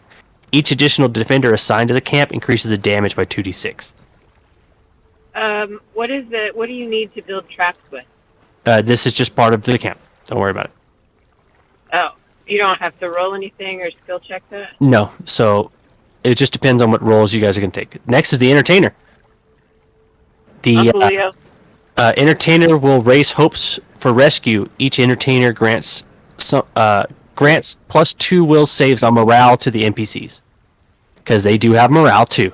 Each additional defender assigned to the camp increases the damage by 2d6. What do you need to build traps with? This is just part of the camp. Don't worry about it. Oh, you don't have to roll anything or skill check that? No, so it just depends on what roles you guys are going to take. Next is the entertainer. The Julio. entertainer will raise hopes for rescue. Each entertainer grants +2 will saves on morale to the NPCs because they do have morale too.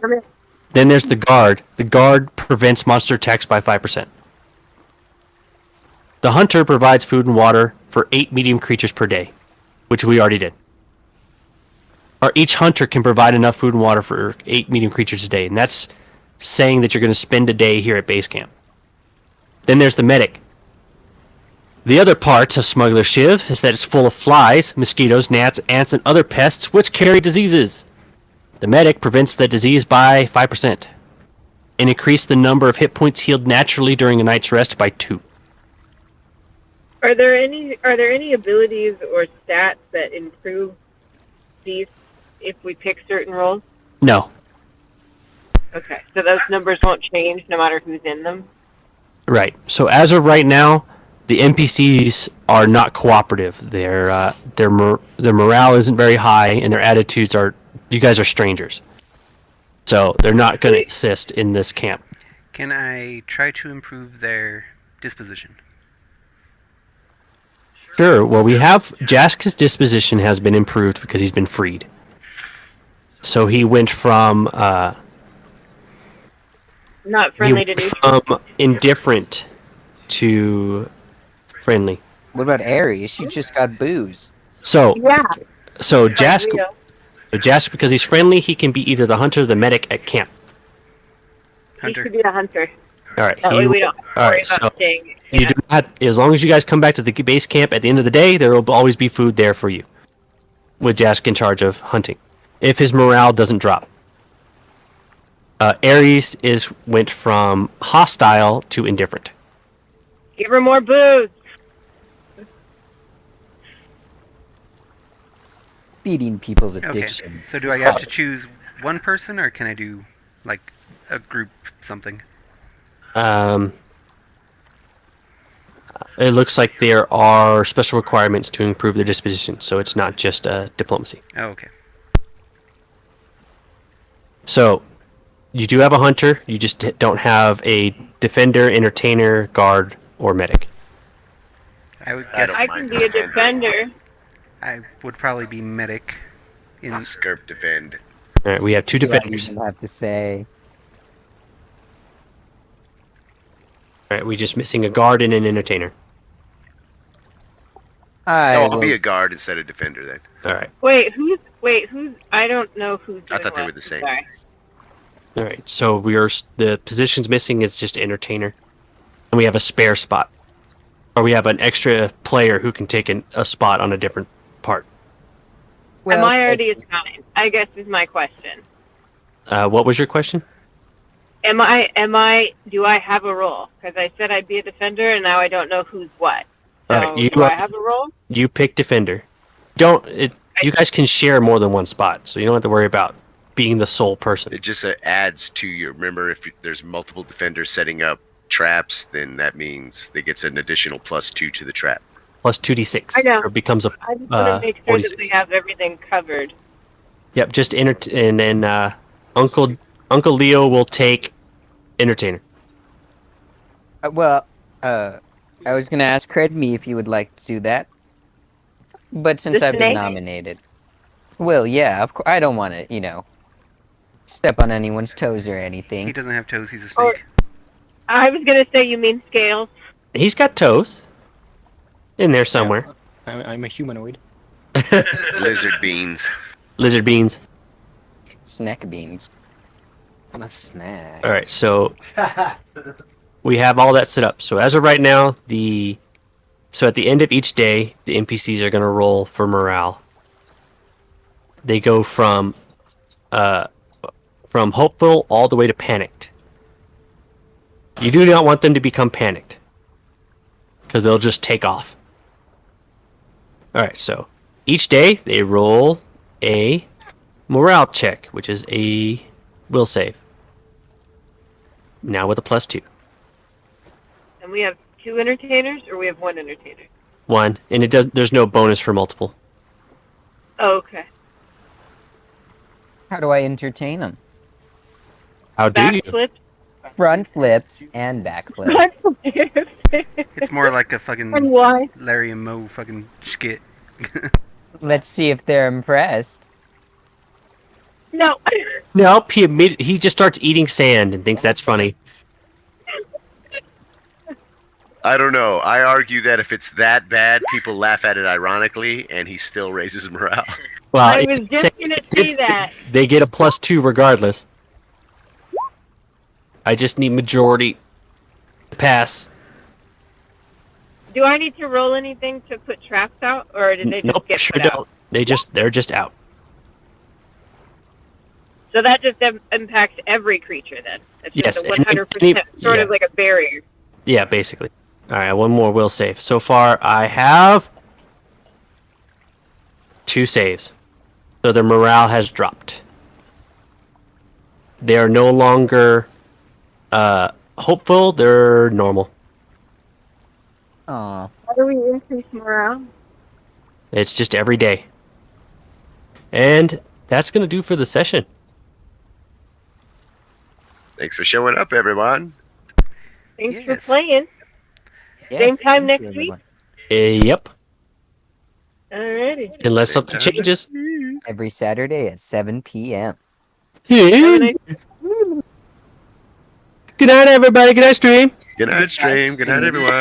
Okay. Then there's the guard. The guard prevents monster attacks by 5%. The hunter provides food and water for 8 medium creatures per day, which we already did. Or each hunter can provide enough food and water for 8 medium creatures a day, and that's saying that you're going to spend a day here at base camp. Then there's the medic. The other part of Smuggler Shiv is that it's full of flies, mosquitoes, gnats, ants, and other pests which carry diseases. The medic prevents the disease by 5% and increase the number of hit points healed naturally during a night's rest by 2. Are there any abilities or stats that improve these if we pick certain roles? No. Okay, so those numbers won't change no matter who's in them? Right. So as of right now, the NPCs are not cooperative. Their morale isn't very high, and their attitudes are. You guys are strangers, so they're not going to assist in this camp. Can I try to improve their disposition? Sure. Well, we have Jask's disposition has been improved because he's been freed. So he went from Not friendly to neutral? indifferent to friendly. What about Aries? She just got booze. So Yeah. so Jask, Real. because he's friendly, he can be either the hunter or the medic at camp. He Hunter. should be a hunter. All right. That way we don't have to all worry right. So about staying. you do not, as long as you guys come back to the base camp at the end of the day, there will always be food there for you. With Jask in charge of hunting, if his morale doesn't drop. Aries went from hostile to indifferent. Give her more booze. Feeding people's Okay. addiction. So do I have to choose one person, or can I do like a group something? It looks like there are special requirements to improve their disposition, so it's not just diplomacy. Oh, okay. So, you do have a hunter, you just don't have a defender, entertainer, guard, or medic. I would I guess don't I mind can be a defender. defender. I would probably be medic. In Skirp defend. Alright, we have two What do I defenders. even have to say? Alright, we're just missing a guard and an entertainer. I'll be a guard instead of defender then. Alright. Wait, who's? I don't know who's. I thought they doing were the what. same. Sorry. Alright, so the positions missing is just entertainer. And we have a spare spot. Or we have an extra player who can take a spot on a different part. Am I already assigned? I guess is my question. What was your question? Am I? Do I have a role? Because I said I'd be a defender, and now I don't know who's what. So Alright, you do I are- have a role? You pick defender. You guys can share more than one spot, so you don't have to worry about being the sole person. It just adds to your. Remember, if there's multiple defenders setting up traps, then that means they gets an additional +2 to the trap. Plus 2d6. I know. Or becomes a. I just want to make sure that 46. we have everything covered. Yep, just and then Uncle Leo will take entertainer. I was gonna ask Cred me if you would like to do that, but since The I've been snake? nominated, well, yeah, of course, I don't want to, step on anyone's toes or he anything. doesn't have toes. He's a Or- snake. I was gonna say you mean scales. He's got toes. In there somewhere. I'm a humanoid. Lizard beans. Lizard beans. Snack beans. I'm a snack. All right, so we have all that set up. So as of right now, so at the end of each day, the NPCs are going to roll for morale. They go from hopeful all the way to panicked. You do not want them to become panicked, because they'll just take off. All right, so each day they roll a morale check, which is a will save. Now with a +2. And we have 2 entertainers, or we have 1 entertainer. 1, and there's no bonus for multiple. Oh, okay. How do I entertain them? How do you? Backflip. Front flips and back flips. It's more like a fucking And why? Larry and Moe fucking skit. Let's see if they're impressed. No. Nope, he just starts eating sand and thinks that's funny. I don't know. I argue that if it's that bad, people laugh at it ironically, and he still raises morale. Well, I was just gonna say that. They get a +2 regardless. I just need majority to pass. Do I need to roll anything to put traps out, or did they just Nope, get sure put don't. out? They're just out. So that just impacts every creature then. It's Yes, just a and 100%, sort yeah. of like a barrier. Yeah, basically. All right, one more will save. So far, I have 2 saves. So their morale has dropped. They are no longer hopeful. They're normal. Aw. How do we increase morale? It's just every day. And that's going to do for the session. Thanks for showing up, everyone. Thanks for Yes. playing. Same time thank you, next week? everyone. Yep. Alrighty. Unless Same something time changes. Every Saturday at 7 p.m. Have a nice Good night, everybody. Good night, stream. Good night, stream. Good night, everyone.